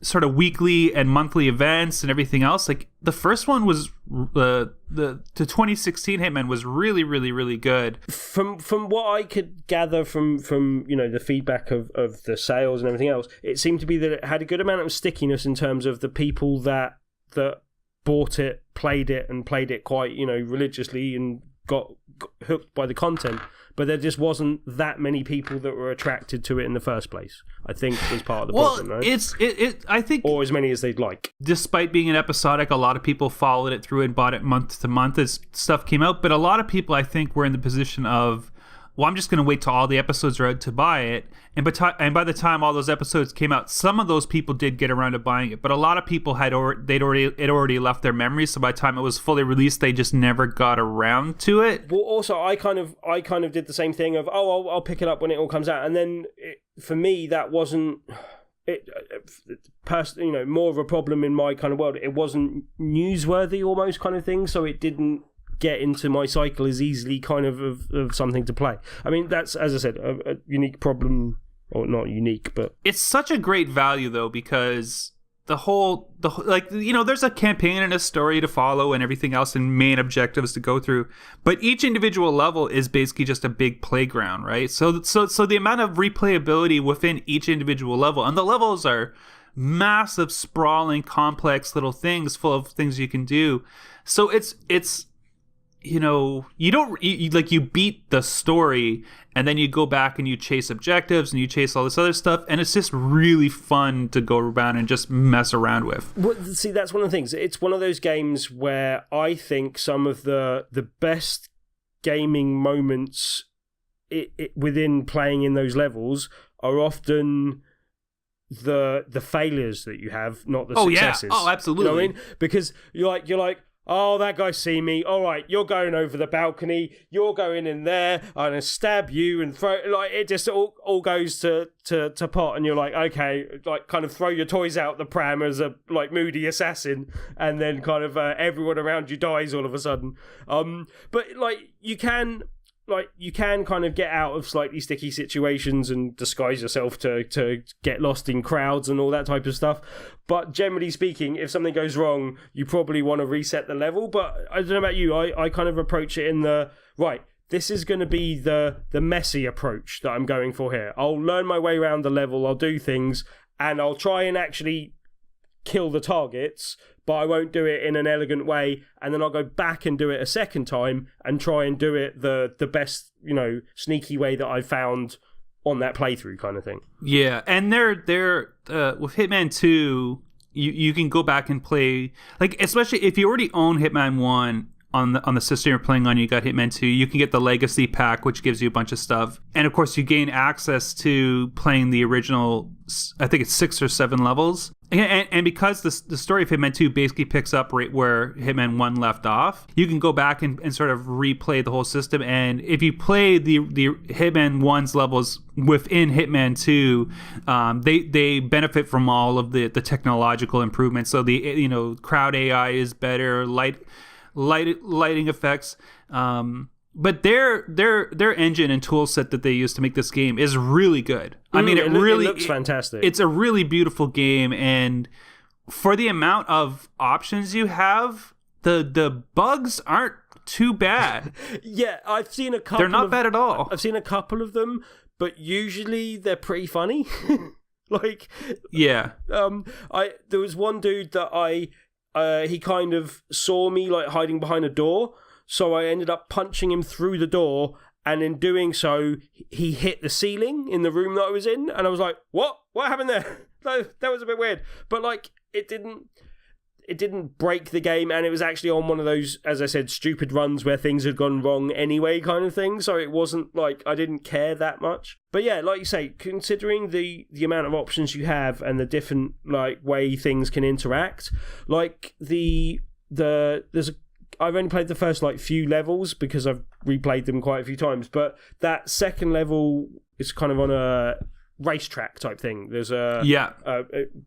sort of weekly and monthly events and everything else. Like the first one was the 2016 Hitman was really, really, really good. From what I could gather from you know the feedback of the sales and everything else, it seemed to be that it had a good amount of stickiness in terms of the people that bought it, played it quite, you know, religiously and got hooked by the content, but there just wasn't that many people that were attracted to it in the first place. I think was part of the problem, right? I think, or as many as they'd like. Despite being an episodic, a lot of people followed it through and bought it month to month as stuff came out, but a lot of people, I think, were in the position of, well, I'm just going to wait till all the episodes are out to buy it. And by the time all those episodes came out, some of those people did get around to buying it, but a lot of people it already left their memories. So by the time it was fully released, they just never got around to it. Well, also I kind of did the same thing of I'll pick it up when it all comes out, and then for me that wasn't you know, more of a problem in my kind of world. It wasn't newsworthy almost kind of thing, so it didn't get into my cycle as easily kind of something to play. I mean, that's, as I said, a unique problem, or not unique, but it's such a great value though, because the whole like, you know, there's a campaign and a story to follow and everything else and main objectives to go through, but each individual level is basically just a big playground, right? So the amount of replayability within each individual level, and the levels are massive, sprawling, complex little things full of things you can do. So it's you know, you beat the story and then you go back and you chase objectives and you chase all this other stuff, and it's just really fun to go around and just mess around with. Well, see, that's one of the things. It's one of those games where I think some of the best gaming moments within playing in those levels are often the failures that you have, not the successes. Oh, absolutely. You know what I mean? Because you're like, oh, that guy's seen me. All right, you're going over the balcony. You're going in there. I'm going to stab you and throw. Like, it just all goes to pot. And you're like, okay, like, kind of throw your toys out the pram as a, like, moody assassin. And then kind of everyone around you dies all of a sudden. But, like, you can like you can kind of get out of slightly sticky situations and disguise yourself to get lost in crowds and all that type of stuff. But generally speaking, if something goes wrong, you probably want to reset the level. But I don't know about you, I kind of approach it in the, right, this is going to be the messy approach that I'm going for here. I'll learn my way around the level, I'll do things, and I'll try and actually kill the targets, but I won't do it in an elegant way, and then I'll go back and do it a second time and try and do it the best, sneaky way that I found on that playthrough kind of thing. Yeah, and they're with Hitman 2, you can go back and play, like, especially if you already own Hitman 1 on the system you're playing on, you got Hitman 2, you can get the Legacy Pack, which gives you a bunch of stuff. And of course, you gain access to playing the original, I think it's 6 or 7 levels. And because the story of Hitman 2 basically picks up right where Hitman 1 left off, you can go back and sort of replay the whole system. And if you play the Hitman 1's levels within Hitman 2, they benefit from all of the technological improvements. So the crowd AI is better, lighting effects. But their engine and tool set that they use to make this game is really good. I mean, it looks fantastic. It's a really beautiful game, and for the amount of options you have, the bugs aren't too bad. Yeah, I've seen a couple. They're not bad at all. I've seen a couple of them, but usually they're pretty funny. Like, yeah. There was one dude that he kind of saw me like hiding behind a door. So I ended up punching him through the door, and in doing so, he hit the ceiling in the room that I was in, and I was like, "What? What happened there?" That was a bit weird, but like it didn't break the game, and it was actually on one of those, as I said, stupid runs where things had gone wrong anyway, kind of thing. So it wasn't like I didn't care that much. But yeah, like you say, considering the amount of options you have and the different like way things can interact, like I've only played the first like few levels because I've replayed them quite a few times, but that second level is kind of on a racetrack type thing. There's a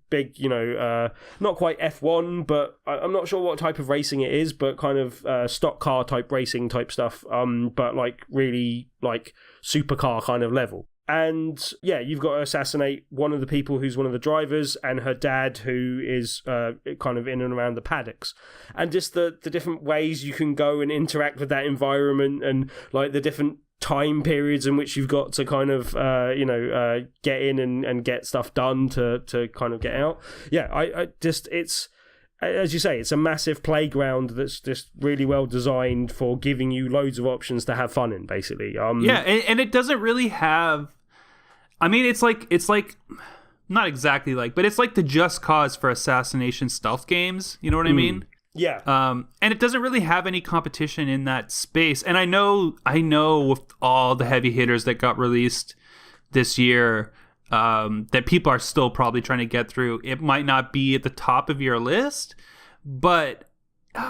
big, not quite F1, but I'm not sure what type of racing it is, but kind of stock car type racing type stuff, but like really like supercar kind of level. And yeah, you've got to assassinate one of the people who's one of the drivers and her dad, who is kind of in and around the paddocks. And just the different ways you can go and interact with that environment, and like the different time periods in which you've got to kind of get in and get stuff done to kind of get out. Yeah, I just, it's, as you say, it's a massive playground that's just really well designed for giving you loads of options to have fun in, basically. And it doesn't really have, I mean, it's like not exactly like, but it's like the Just Cause for assassination stealth games. You know what I mean? Yeah. And it doesn't really have any competition in that space. And I know with all the heavy hitters that got released this year, that people are still probably trying to get through. It might not be at the top of your list, but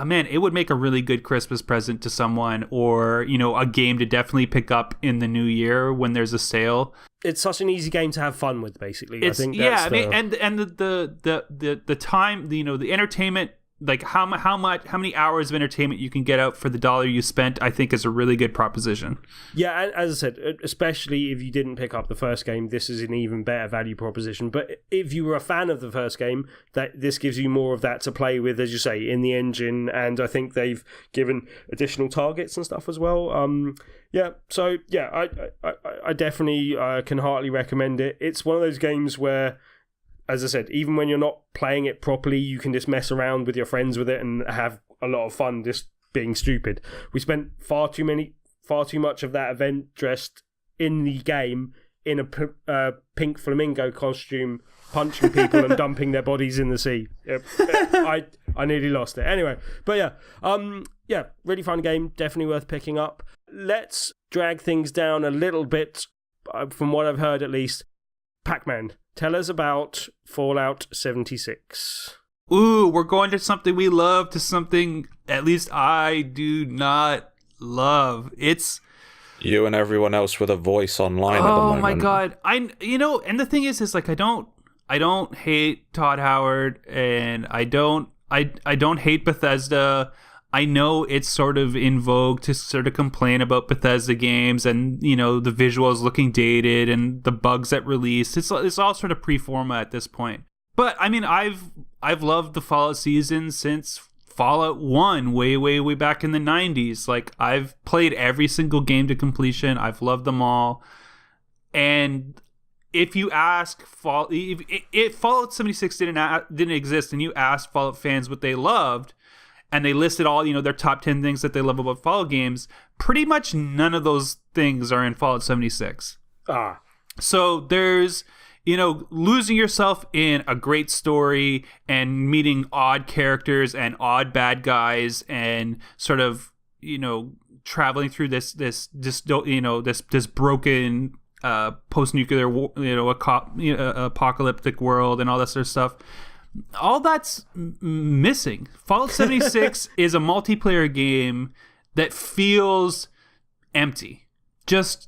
man, it would make a really good Christmas present to someone, or a game to definitely pick up in the new year when there's a sale. It's such an easy game to have fun with, basically. I think that's the time, the entertainment, like how many hours of entertainment you can get out for the dollar you spent, I think is a really good proposition. Yeah, and as I said, especially if you didn't pick up the first game, this is an even better value proposition. But if you were a fan of the first game, this gives you more of that to play with, as you say, in the engine, and I think they've given additional targets and stuff as well. I definitely can heartily recommend it. It's one of those games where, as I said, even when you're not playing it properly, you can just mess around with your friends with it and have a lot of fun just being stupid. We spent far too much of that event dressed in the game in a pink flamingo costume, punching people and dumping their bodies in the sea. I nearly lost it. Anyway, but really fun game, definitely worth picking up. Let's drag things down a little bit, from what I've heard at least. Pacman, tell us about Fallout 76. Ooh, we're going to something we love, to something at least I do not love. It's you and everyone else with a voice online at the moment. Oh my god. And the thing is like I don't hate Todd Howard, and I don't hate Bethesda. I know it's sort of in vogue to sort of complain about Bethesda games and, you know, the visuals looking dated and the bugs at release. It's all sort of pre-forma at this point. But I mean, I've loved the Fallout season since Fallout 1 way back in the 90s. Like, I've played every single game to completion. I've loved them all. And if you ask if Fallout 76 didn't exist and you asked Fallout fans what they loved and they listed all, you know, their top 10 things that they love about Fallout games, pretty much none of those things are in Fallout 76. So there's, you know, losing yourself in a great story and meeting odd characters and odd bad guys and sort of, you know, traveling through this broken post-nuclear, you know, apocalyptic world and all that sort of stuff. All that's missing. Fallout 76 is a multiplayer game that feels empty, just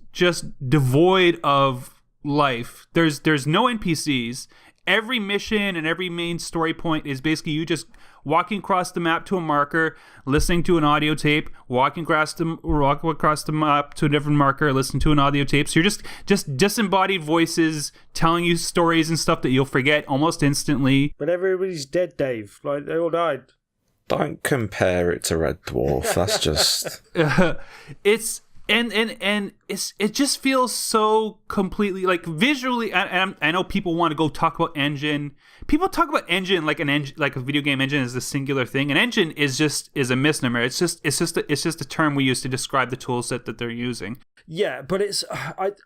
devoid of life. There's no NPCs. Every mission and every main story point is basically you just walking across the map to a marker, listening to an audio tape, walking across the map to a different marker, listening to an audio tape. So you're just disembodied voices telling you stories and stuff that you'll forget almost instantly. But everybody's dead, Dave. Like, they all died. Don't compare it to Red Dwarf. That's just... It's... And it just feels so completely, like, visually. And I know people want to go talk about engine. People talk about engine like like a video game engine is the singular thing. An engine is a misnomer. It's just a term we use to describe the tool set that they're using. Yeah, but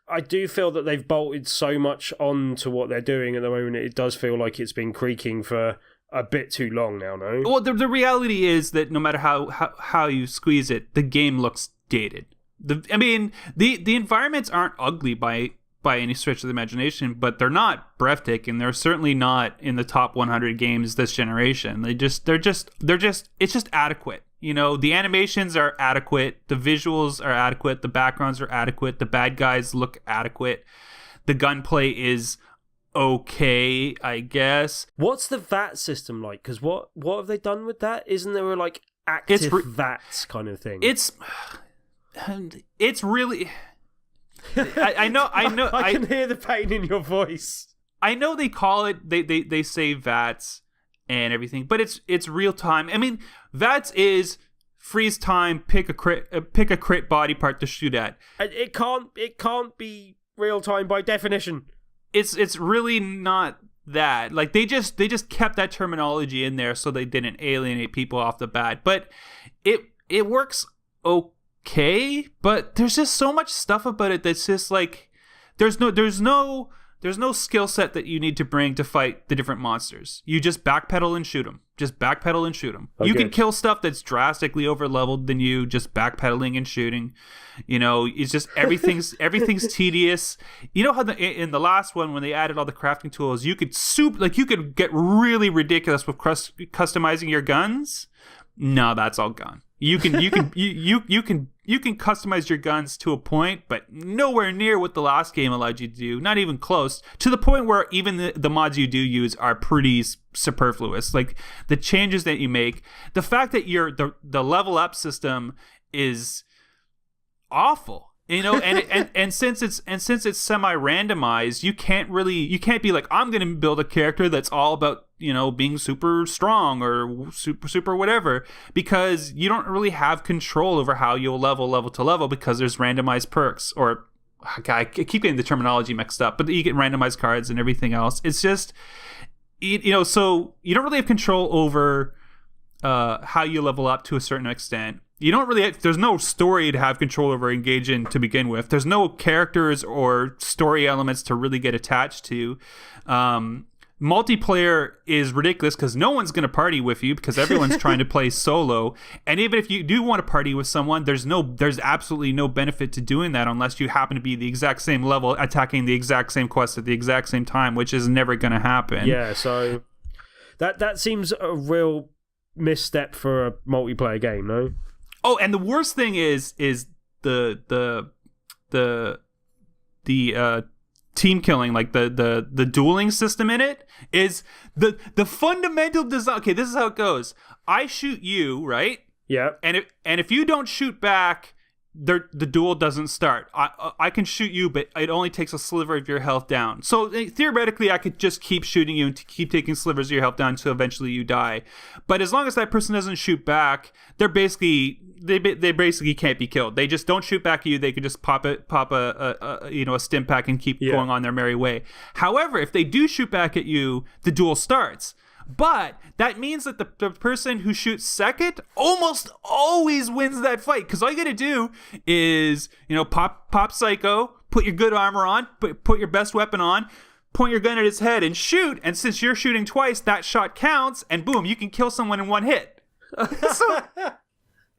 I do feel that they've bolted so much on to what they're doing at the moment. It does feel like it's been creaking for a bit too long now. No. Well, the reality is that no matter how you squeeze it, the game looks dated. The environments aren't ugly by any stretch of the imagination, but they're not breathtaking. They're certainly not in the top 100 games this generation. They're just it's just adequate. You know, the animations are adequate, the visuals are adequate, the backgrounds are adequate, the bad guys look adequate, the gunplay is okay, I guess. What's the VAT system like? Because what have they done with that? Isn't there a like active VATs kind of thing? It's really... I know. I can hear the pain in your voice. I know they call it... They say VATS and everything, but it's real time. I mean, VATS is freeze time, pick a crit body part to shoot at. It can't be real time by definition. It's really not that. Like, they just kept that terminology in there so they didn't alienate people off the bat. But it works okay, but there's just so much stuff about it that's just like there's no skill set that you need to bring to fight the different monsters. You just backpedal and shoot them. Okay. You can kill stuff that's drastically over leveled than you just backpedaling and shooting. You know, it's just everything's tedious. You know how in the last one when they added all the crafting tools, you could get really ridiculous with customizing your guns. No, that's all gone. You can customize your guns to a point, but nowhere near what the last game allowed you to do. Not even close. To the point where even the mods you do use are pretty superfluous. Like, the changes that you make, the fact that the level up system is awful. You know, and since it's semi-randomized, you can't be like, I'm going to build a character that's all about, you know, being super strong or super whatever, because you don't really have control over how you'll level to level because there's randomized perks, or I keep getting the terminology mixed up, but you get randomized cards and everything else. It's just, you know, so you don't really have control over how you level up to a certain extent. You don't really there's no story to have control over, engage in to begin with. There's no characters or story elements to really get attached to. Multiplayer is ridiculous because no one's going to party with you because everyone's trying to play solo. And even if you do want to party with someone, there's absolutely no benefit to doing that unless you happen to be the exact same level, attacking the exact same quest at the exact same time, which is never going to happen. Yeah, so that seems a real misstep for a multiplayer game, no? Oh, and the worst thing is the team killing, like the dueling system in it is the fundamental design. Okay, this is how it goes. I shoot you, right? Yeah. And if you don't shoot back, the duel doesn't start. I can shoot you, but it only takes a sliver of your health down. So theoretically, I could just keep shooting you and keep taking slivers of your health down until eventually you die. But as long as that person doesn't shoot back, they basically can't be killed. They just don't shoot back at you. They can just pop a stim pack and keep going on their merry way. However, if they do shoot back at you, the duel starts. But that means that the person who shoots second almost always wins that fight. Because all you gotta do is, pop psycho, put your good armor on, put your best weapon on, point your gun at his head and shoot. And since you're shooting twice, that shot counts. And boom, you can kill someone in one hit.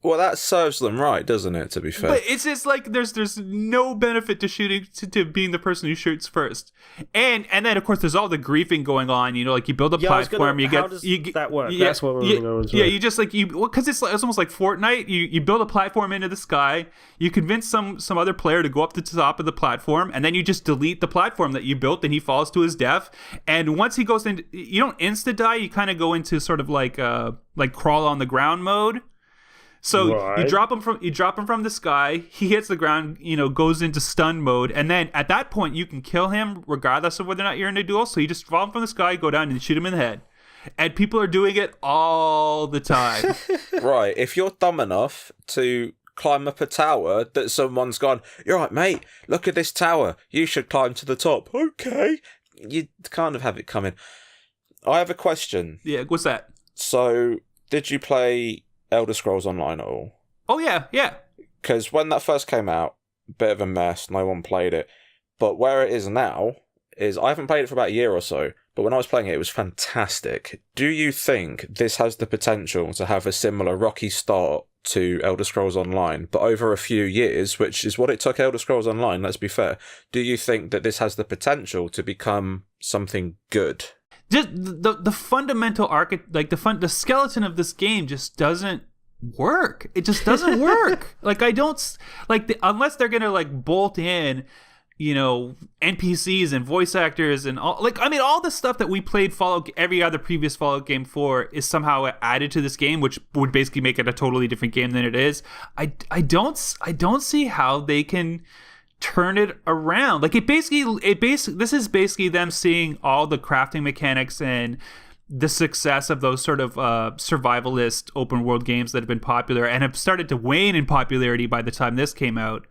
Well, that serves them right, doesn't it, to be fair? But it's just like there's no benefit to shooting to being the person who shoots first. And then, of course, there's all the griefing going on. You build a platform. How does that work? That's what we're moving on to. Yeah, you just because it's almost like Fortnite. You build a platform into the sky. You convince some other player to go up to the top of the platform, and then you just delete the platform that you built, and he falls to his death. And once he goes in, you don't insta die. You kind of go into sort of like crawl on the ground mode. So right. you drop him from the sky. He hits the ground, goes into stun mode, and then at that point you can kill him regardless of whether or not you're in a duel. So you just fall him from the sky, go down, and shoot him in the head. And people are doing it all the time. Right. If you're dumb enough to climb up a tower that someone's gone, "You're right, mate. Look at this tower. You should climb to the top." Okay. You kind of have it coming. I have a question. Yeah. What's that? So, did you play Elder Scrolls Online at all? Oh, yeah. Because when that first came out, bit of a mess, no one played it. But where it is now, I haven't played it for about a year or so, but when I was playing it, it was fantastic. Do you think this has the potential to have a similar rocky start to Elder Scrolls Online, but over a few years, which is what it took Elder Scrolls Online, let's be fair, do you think that this has the potential to become something good? Just the fundamental the skeleton of this game just doesn't work. It just doesn't work. Unless they're gonna bolt in, NPCs and voice actors and all the stuff that we played every other previous Fallout game for is somehow added to this game, which would basically make it a totally different game than it is. I don't see how they can turn it around. This is basically them seeing all the crafting mechanics and the success of those sort of survivalist open world games that have been popular and have started to wane in popularity by the time this came out.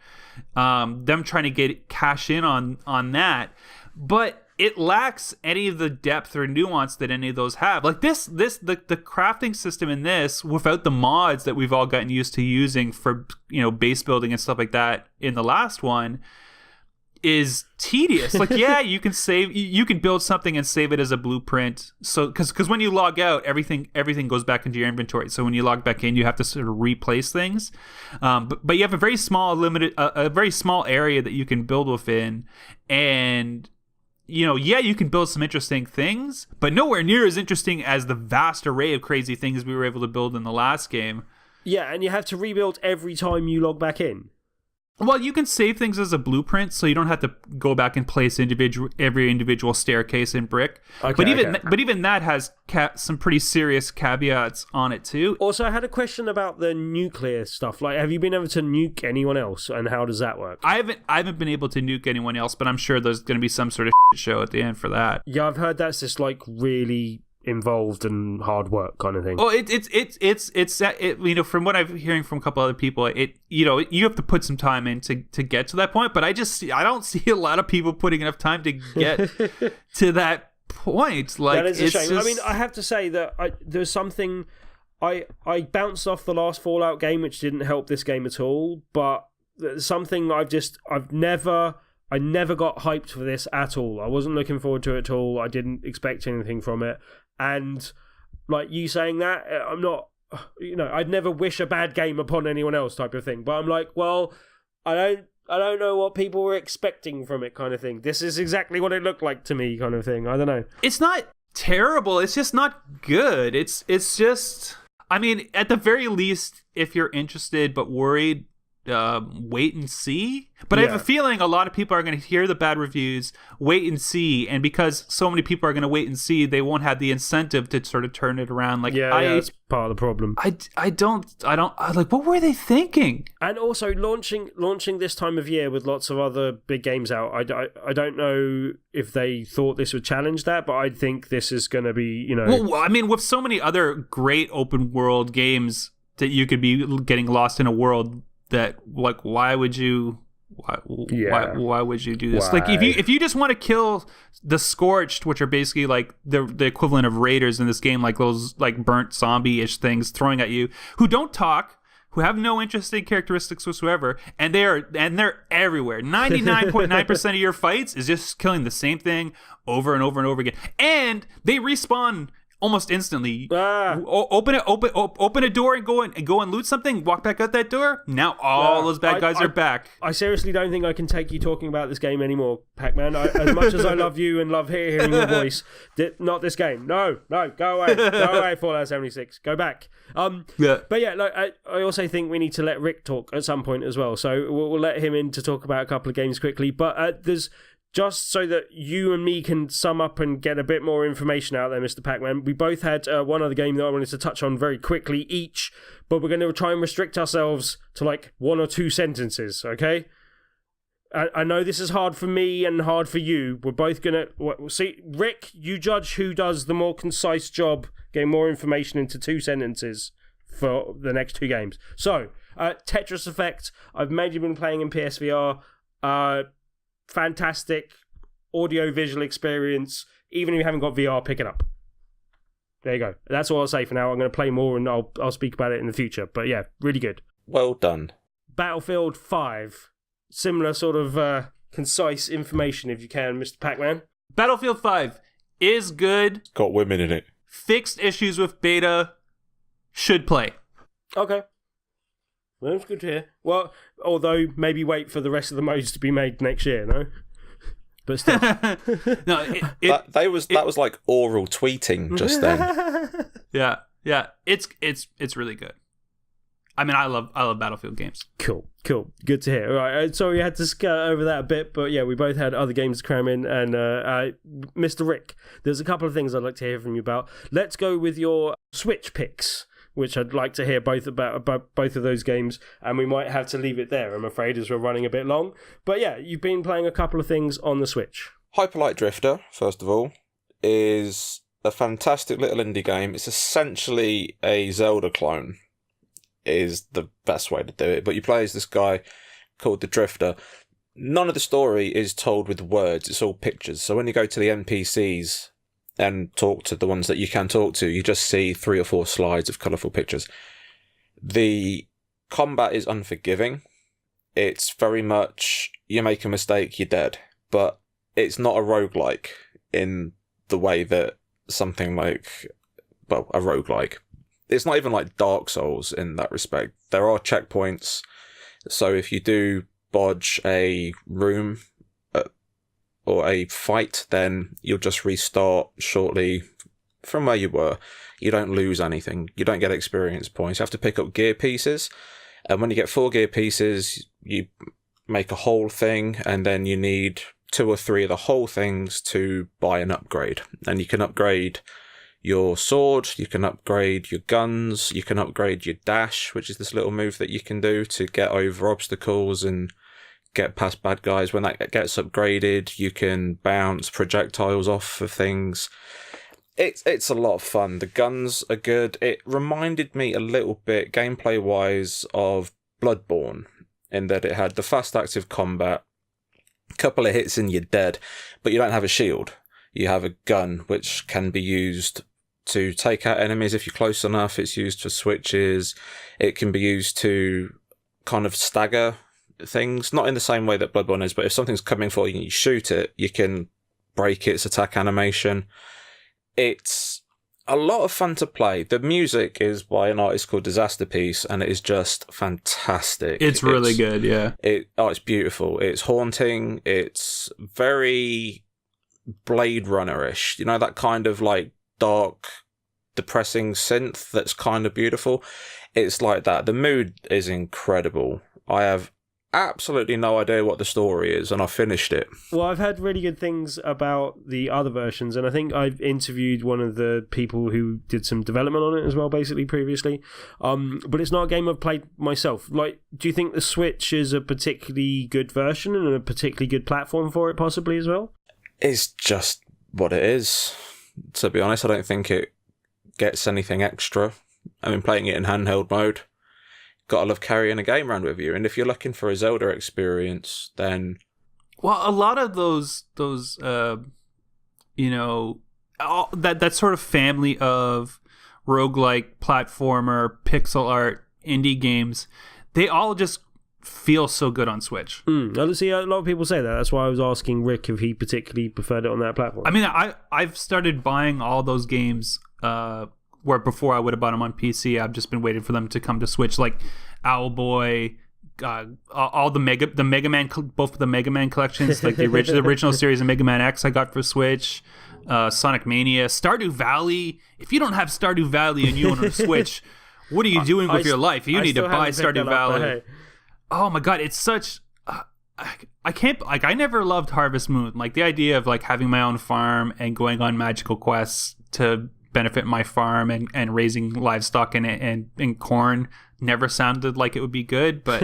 Them trying to cash in on that, but it lacks any of the depth or nuance that any of those have. The crafting system in this, without the mods that we've all gotten used to using for base building and stuff like that in the last one, is tedious. You can build something and save it as a blueprint. So because when you log out, everything goes back into your inventory. So when you log back in, you have to sort of replace things. But you have a very small very small area that you can build within, and you can build some interesting things, but nowhere near as interesting as the vast array of crazy things we were able to build in the last game. Yeah, and you have to rebuild every time you log back in. Well, you can save things as a blueprint, so you don't have to go back and place every individual staircase in brick. Okay, but even that has some pretty serious caveats on it too. Also, I had a question about the nuclear stuff. Have you been able to nuke anyone else, and how does that work? I haven't been able to nuke anyone else, but I'm sure there's going to be some sort of show at the end for that. Yeah, I've heard that's just really involved and hard work kind of thing. Oh, it's from what I'm hearing from a couple other people, you have to put some time in to get to that point, but I don't see a lot of people putting enough time to get to that point. That is a shame. I have to say that there's something I bounced off the last Fallout game, which didn't help this game at all, but something I never got hyped for this at all. I wasn't looking forward to it at all. I didn't expect anything from it. And you saying that, I'm not, I'd never wish a bad game upon anyone else type of thing. But I'm like, well, I don't know what people were expecting from it kind of thing. This is exactly what it looked like to me kind of thing. I don't know. It's not terrible. It's just not good. It's just, at the very least, if you're interested but worried wait and see. But I have a feeling a lot of people are going to hear the bad reviews, wait and see, and because so many people are going to wait and see, they won't have the incentive to sort of turn it around. Like, that's part of the problem. I don't like, what were they thinking? And also launching this time of year with lots of other big games out. I don't know if they thought this would challenge that, but I think this is going to be, Well, I mean, with so many other great open world games that you could be getting lost in a world that, like, why would you do this? Why? Like, if you just want to kill the Scorched, which are basically like the equivalent of raiders in this game, like those like burnt zombie-ish things throwing at you, who don't talk, who have no interesting characteristics whatsoever, and they're everywhere. 99.9% of your fights is just killing the same thing over and over and over again, and they respawn almost instantly. Open a door and go and loot something. Walk back out that door. Now all those bad guys are back. I seriously don't think I can take you talking about this game anymore, Pacman. As much as I love you and love hearing your voice, not this game. No, go away, Fallout 76. Go back. But yeah, like I also think we need to let Rick talk at some point as well. So we'll let him in to talk about a couple of games quickly. But there's. Just so that you and me can sum up and get a bit more information out there, Mr. Pacman, we both had one other game that I wanted to touch on very quickly each, but we're going to try and restrict ourselves to like 1 or 2 sentences, okay? I know this is hard for me and hard for you. We're both going to... See, Rick, you judge who does the more concise job, getting more information into 2 sentences for the next 2 games. So, Tetris Effect, I've mainly been playing in PSVR. Fantastic audio-visual experience. Even if you haven't got VR, pick it up. There you go. That's all I'll say for now. I'm going to play more and I'll speak about it in the future. But yeah, really good. Well done. Battlefield 5. Similar sort of concise information, if you can, Mr. Pacman. Battlefield 5 is good. Got women in it. Fixed issues with beta. Should play. Okay. Well, that's good to hear. Well, although maybe wait for the rest of the modes to be made next year, no? But still. No, that was like oral tweeting just then. Yeah. It's really good. I mean, I love Battlefield games. Cool. Good to hear. All right, sorry we had to skirt over that a bit, but yeah, we both had other games to cram in. And Mr. Rick, there's a couple of things I'd like to hear from you about. Let's go with your Switch picks, which I'd like to hear both about both of those games, and we might have to leave it there, I'm afraid, as we're running a bit long. But yeah, you've been playing a couple of things on the Switch. Hyperlight Drifter, first of all, is a fantastic little indie game. It's essentially a Zelda clone, is the best way to do it. But you play as this guy called the Drifter. None of the story is told with words, it's all pictures. So when you go to the NPCs and talk to the ones that you can talk to, you just see 3 or 4 slides of colourful pictures. The combat is unforgiving. It's very much, you make a mistake, you're dead. But it's not a roguelike in the way that something like, well, a roguelike. It's not even like Dark Souls in that respect. There are checkpoints, so if you do bodge a room or a fight, then you'll just restart shortly from where you were. You don't lose anything. You don't get experience points. You have to pick up gear pieces. And when you get 4 gear pieces, you make a whole thing, and then you need 2 or 3 of the whole things to buy an upgrade. And you can upgrade your sword, you can upgrade your guns, you can upgrade your dash, which is this little move that you can do to get over obstacles and get past bad guys. When that gets upgraded, you can bounce projectiles off of things. It's a lot of fun. The guns are good. It reminded me a little bit, gameplay-wise, of Bloodborne, in that it had the fast active combat, a couple of hits and you're dead, but you don't have a shield. You have a gun, which can be used to take out enemies if you're close enough. It's used for switches. It can be used to kind of stagger things, not in the same way that Bloodborne is, but if something's coming for you and you shoot it, you can break its attack animation. It's a lot of fun to play. The music is by an artist called Disasterpiece, and it is just fantastic. It's really good, yeah. It's beautiful. It's haunting. It's very Blade Runner-ish. You know, that kind of like dark, depressing synth that's kind of beautiful. It's like that. The mood is incredible. I have absolutely no idea what the story is, and I finished it. Well, I've heard really good things about the other versions, and I think I've interviewed one of the people who did some development on it as well, basically, previously. But it's not a game I've played myself. Like, do you think the Switch is a particularly good version and a particularly good platform for it, possibly, as well? It's just what it is. To be honest, I don't think it gets anything extra. I mean, playing it in handheld mode, gotta love carrying a game around with you. And if you're looking for a Zelda experience, then... Well, a lot of those you know, that sort of family of roguelike, platformer, pixel art, indie games, they all just feel so good on Switch. I see a lot of people say that. That's why I was asking Rick if he particularly preferred it on that platform. I mean, I've started buying all those games where before I would have bought them on PC. I've just been waiting for them to come to Switch, like Owlboy, all the Mega Man, both of the Mega Man collections, like the original series of Mega Man X I got for Switch, Sonic Mania, Stardew Valley. If you don't have Stardew Valley and you own a Switch, what are you doing with your life? You need to buy Stardew Valley. Hey. Oh my god, it's such... I can't... Like, I never loved Harvest Moon. Like, the idea of, like, having my own farm and going on magical quests to benefit my farm and raising livestock in it and corn never sounded like it would be good, but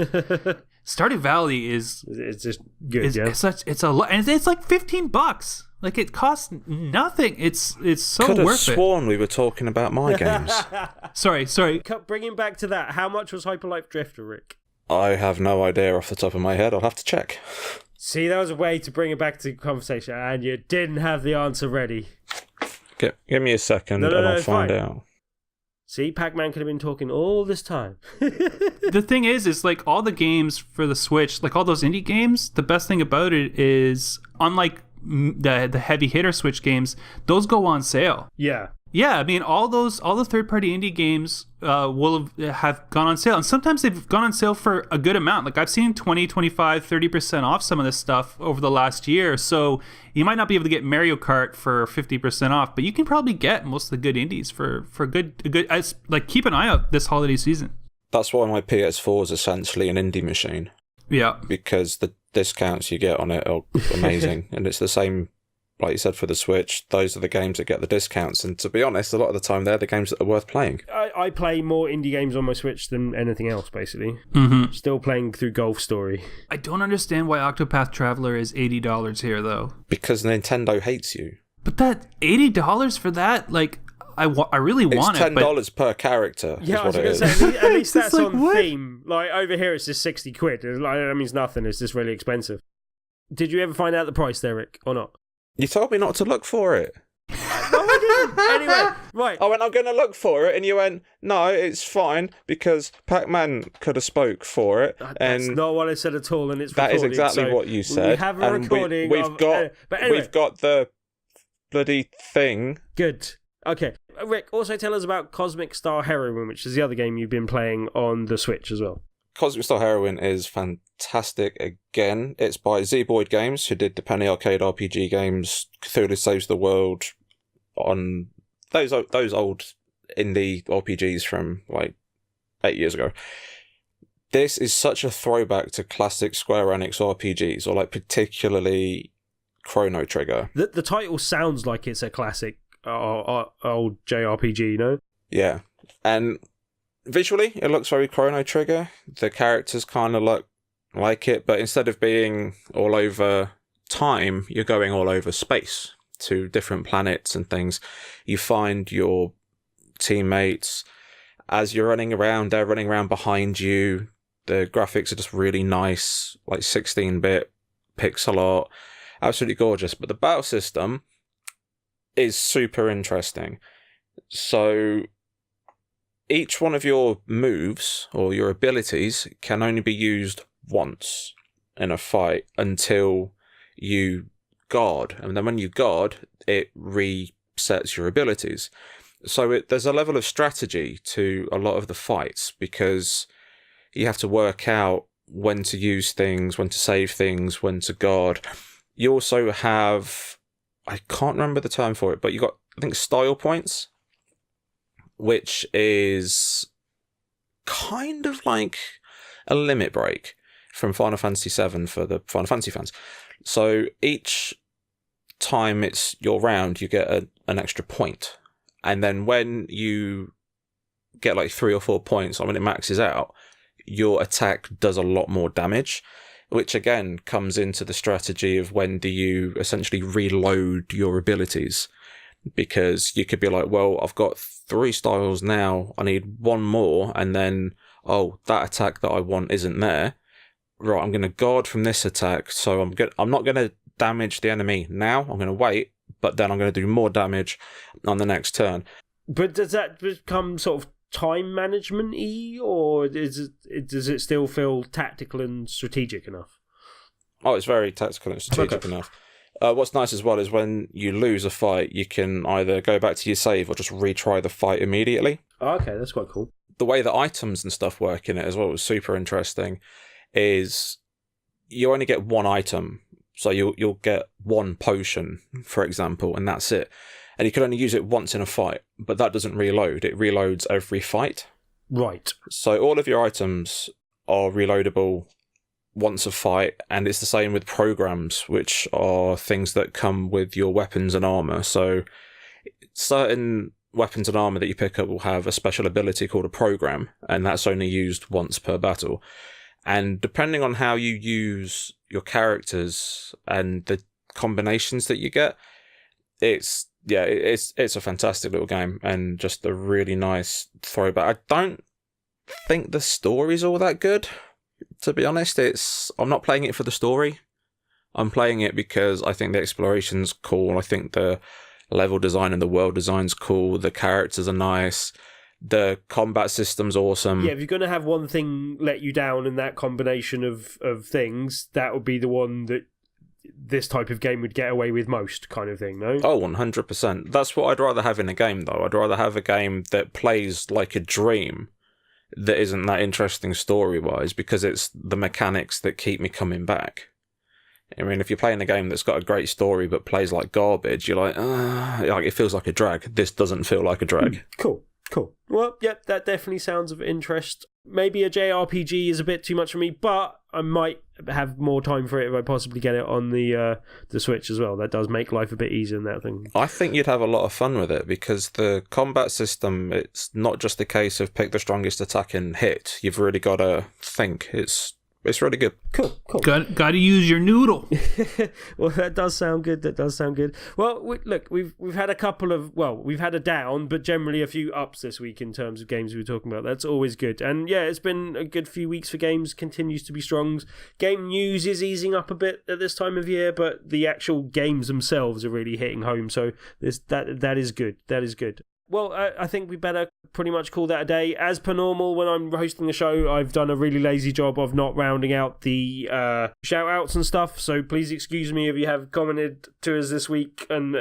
Stardew Valley is... It's just good, yeah. It's a lot, and it's like $15. Like, it costs nothing. It's so Could worth it. have sworn we were talking about my games. Sorry. Bringing back to that, how much was Hyper Light Drifter, Rick? I have no idea off the top of my head. I'll have to check. See, that was a way to bring it back to conversation, and you didn't have the answer ready. Give me a second, and I'll find out. See, Pacman could have been talking all this time. The thing is like all the games for the Switch, like all those indie games, the best thing about it is, unlike the heavy hitter Switch games, those go on sale. Yeah, I mean, all the third-party indie games will have gone on sale. And sometimes they've gone on sale for a good amount. Like, I've seen 20, 25, 30% off some of this stuff over the last year. So you might not be able to get Mario Kart for 50% off, but you can probably get most of the good indies for good. Like, keep an eye out this holiday season. That's why my PS4 is essentially an indie machine. Yeah. Because the discounts you get on it are amazing. And it's the same... Like you said, for the Switch, those are the games that get the discounts. And to be honest, a lot of the time, they're the games that are worth playing. I play more indie games on my Switch than anything else, basically. Mm-hmm. Still playing through Golf Story. I don't understand why Octopath Traveler is $80 here, though. Because Nintendo hates you. But that $80 for that, like... I really want it. It's $10 per character. Yeah, I was going to say, at least that's like, on what? theme. Like, over here, it's just 60 quid. That means nothing. It's just really expensive. Did you ever find out the price there, Rick, or not? You told me not to look for it. No, I didn't. Anyway, right. I went, I'm going to look for it, and you went, no, it's fine, because Pacman could have spoke for it. That's not what I said at all, and it's that recorded. is exactly what you said. We have a recording. We've got the bloody thing. Good. Okay. Rick, also tell us about Cosmic Star Heroine, which is the other game you've been playing on the Switch as well. Cosmic Star Heroine is fantastic again. It's by Z-Boyd Games, who did the Penny Arcade RPG games, Cthulhu Saves the World, on those old indie RPGs from like 8 years ago. This is such a throwback to classic Square Enix RPGs, or like particularly Chrono Trigger. The title sounds like it's a classic old JRPG, you know? Yeah. And visually, it looks very Chrono Trigger. The characters kind of look like it, but instead of being all over time, you're going all over space to different planets and things. You find your teammates as you're running around, they're running around behind you. The graphics are just really nice, like 16-bit pixel art. Absolutely gorgeous. But the battle system is super interesting. So each one of your moves or your abilities can only be used once in a fight until you guard. And then when you guard, it resets your abilities. So there's a level of strategy to a lot of the fights, because you have to work out when to use things, when to save things, when to guard. You also have, I can't remember the term for it, but you got, I think, style points, which is kind of like a limit break from Final Fantasy VII for the Final Fantasy fans. So each time it's your round, you get an extra point. And then when you get like 3 or 4 points, when it maxes out, your attack does a lot more damage, which again comes into the strategy of when do you essentially reload your abilities. Because you could be like, well, I've got 3 styles now, I need 1 more, and then, oh, that attack that I want isn't there. Right, I'm going to guard from this attack, so I'm not going to damage the enemy now, I'm going to wait, but then I'm going to do more damage on the next turn. But does that become sort of time management-y, or does it still feel tactical and strategic enough? Oh, it's very tactical and strategic enough. What's nice as well is when you lose a fight, you can either go back to your save or just retry the fight immediately. Oh, okay, that's quite cool. The way that items and stuff work in it as well was super interesting, is you only get 1 item. So you'll get 1 potion, for example, and that's it. And you can only use it once in a fight, but that doesn't reload. It reloads every fight. Right. So all of your items are reloadable once a fight, and it's the same with programs, which are things that come with your weapons and armor. So certain weapons and armor that you pick up will have a special ability called a program, and that's only used once per battle. And depending on how you use your characters and the combinations that you get, it's a fantastic little game and just a really nice throwback. I don't think the story's all that good. To be honest, I'm not playing it for the story. I'm playing it because I think the exploration's cool. I think the level design and the world design's cool. The characters are nice. The combat system's awesome. Yeah, if you're going to have one thing let you down in that combination of things, that would be the one that this type of game would get away with most, kind of thing, no? Oh, 100%. That's what I'd rather have in a game, though. I'd rather have a game that plays like a dream that isn't that interesting story-wise, because it's the mechanics that keep me coming back. I mean, if you're playing a game that's got a great story but plays like garbage, you're like it feels like a drag. This doesn't feel like a drag. Cool. Well, yep, that definitely sounds of interest. Maybe a JRPG is a bit too much for me, but I might have more time for it if I possibly get it on the Switch as well. That does make life a bit easier in that thing. I think you'd have a lot of fun with it, because the combat system, it's not just a case of pick the strongest attack and hit. You've really got to think. It's really good. Cool. Got to use your noodle. Well, that does sound good. Well, look, we've had a couple of, we've had a down, but generally a few ups this week in terms of games we were talking about. That's always good. And yeah, it's been a good few weeks for games, continues to be strong. Game news is easing up a bit at this time of year, but the actual games themselves are really hitting home. So that is good. That is good. Well, I think we better pretty much call that a day. As per normal, when I'm hosting the show, I've done a really lazy job of not rounding out the shout-outs and stuff, so please excuse me if you have commented to us this week, and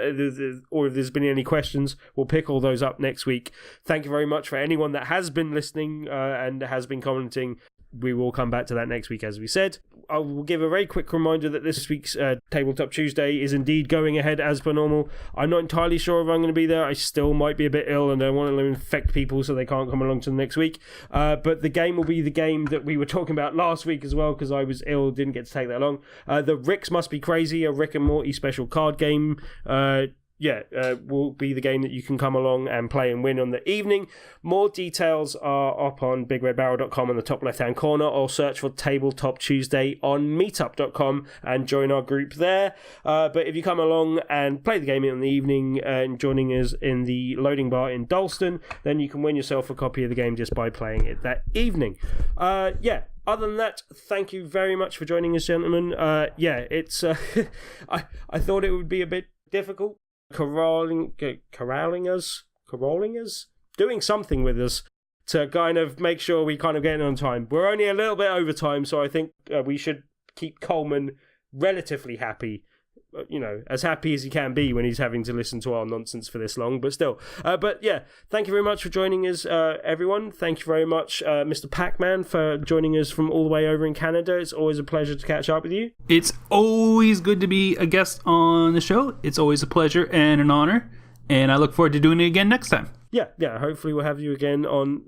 or if there's been any questions. We'll pick all those up next week. Thank you very much for anyone that has been listening and has been commenting. We will come back to that next week, as we said. I will give a very quick reminder that this week's Tabletop Tuesday is indeed going ahead as per normal. I'm not entirely sure if I'm going to be there. I still might be a bit ill and don't want to infect people so they can't come along to the next week. But the game will be the game that we were talking about last week as well, because I was ill, didn't get to take that long. The Ricks Must Be Crazy, a Rick and Morty special card game. Will be the game that you can come along and play and win on the evening. More details are up on BigRedBarel.com in the top left-hand corner, or search for Tabletop Tuesday on Meetup.com and join our group there. But if you come along and play the game in the evening and joining us in the loading bar in Dalston, then you can win yourself a copy of the game just by playing it that evening. Other than that, thank you very much for joining us, gentlemen. It's I thought it would be a bit difficult corralling us, doing something with us to kind of make sure we kind of get in on time. We're only a little bit over time, so I think we should keep Coleman relatively happy. As happy as he can be when he's having to listen to our nonsense for this long, but still. Thank you very much for joining us, everyone. Thank you very much, Mr. Pacman, for joining us from all the way over in Canada. It's always a pleasure to catch up with you. It's always good to be a guest on the show. It's always a pleasure and an honor, and I look forward to doing it again next time. Yeah, hopefully we'll have you again on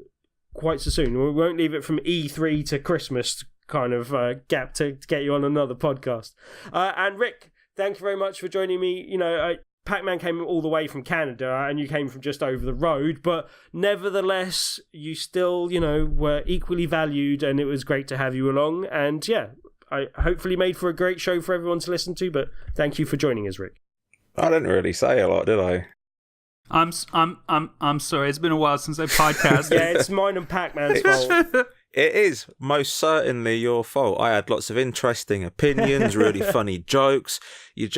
quite so soon. We won't leave it from E3 to Christmas kind of gap to get you on another podcast. And Rick, thank you very much for joining me. You know, Pacman came all the way from Canada and you came from just over the road, but nevertheless, you still, you know, were equally valued, and it was great to have you along. And yeah, I hopefully made for a great show for everyone to listen to, but thank you for joining us, Rick. I didn't really say a lot, did I? I'm sorry. It's been a while since I podcasted. Yeah, it's mine and Pacman's fault. It is most certainly your fault. I had lots of interesting opinions, really funny jokes. You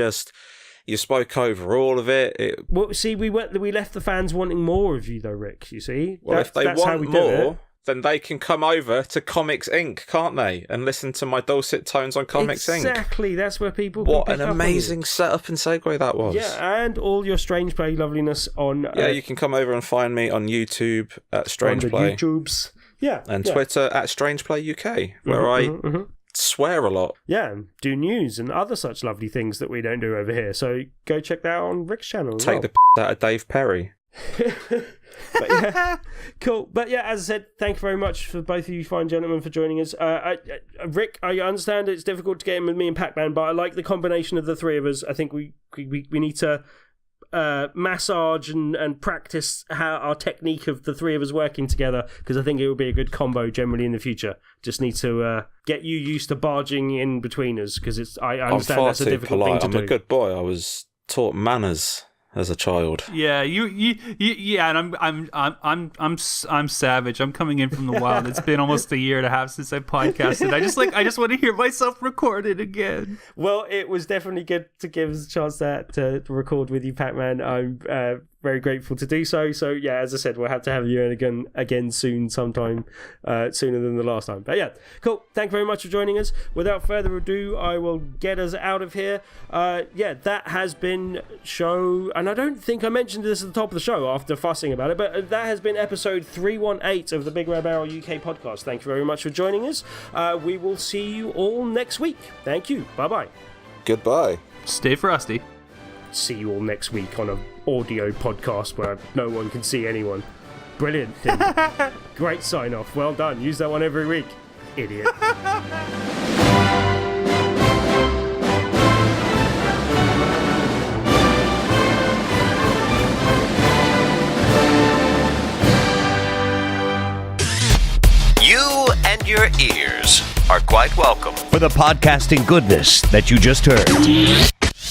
spoke over all of it. Well, see, we left the fans wanting more of you, though, Rick. You see, well, if they want more, then they can come over to Comics Inc., can't they? And listen to my dulcet tones on Comics Inc. Exactly, that's where people. What an amazing setup and segue that was. Yeah, and all your Strange Play loveliness on. Yeah, you can come over and find me on YouTube at Strange Play. YouTubes. Yeah, and Twitter at Strange Play UK, where I swear a lot. Yeah, do news and other such lovely things that we don't do over here. So go check that out on Rick's channel. Take the out of Dave Perry. But yeah, cool. But yeah, as I said, thank you very much for both of you fine gentlemen for joining us. Rick, I understand it's difficult to get in with me and Pacman, but I like the combination of the three of us. I think we need to massage and practice how our technique of the three of us working together, because I think it will be a good combo generally in the future. Just need to get you used to barging in between us, because I understand that's a difficult thing to do. I'm a good boy. I was taught manners as a child. Yeah, yeah, and I'm savage. I'm coming in from the wild. It's been almost a year and a half since I podcasted. I just want to hear myself recorded again. Well, it was definitely good to give us a chance to record with you, Pacman. I'm very grateful to do so. So yeah, as I said, we'll have to have you again soon, sometime sooner than the last time. But yeah, cool. Thank you very much for joining us. Without further ado, I will get us out of here. Yeah, that has been show, and I don't think I mentioned this at the top of the show after fussing about it, but that has been episode 318 of the BigRedBarel UK podcast. Thank you very much for joining us. We will see you all next week. Thank you. Bye-bye. Goodbye. Stay frosty. See you all next week on an audio podcast where no one can see anyone. Brilliant. Great sign off. Well done. Use that one every week. Idiot. You and your ears are quite welcome for the podcasting goodness that you just heard.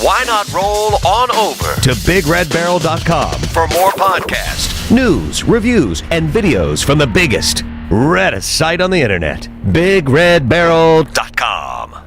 Why not roll on over to BigRedBarel.com for more podcasts, news, reviews, and videos from the biggest, reddest site on the internet, BigRedBarel.com.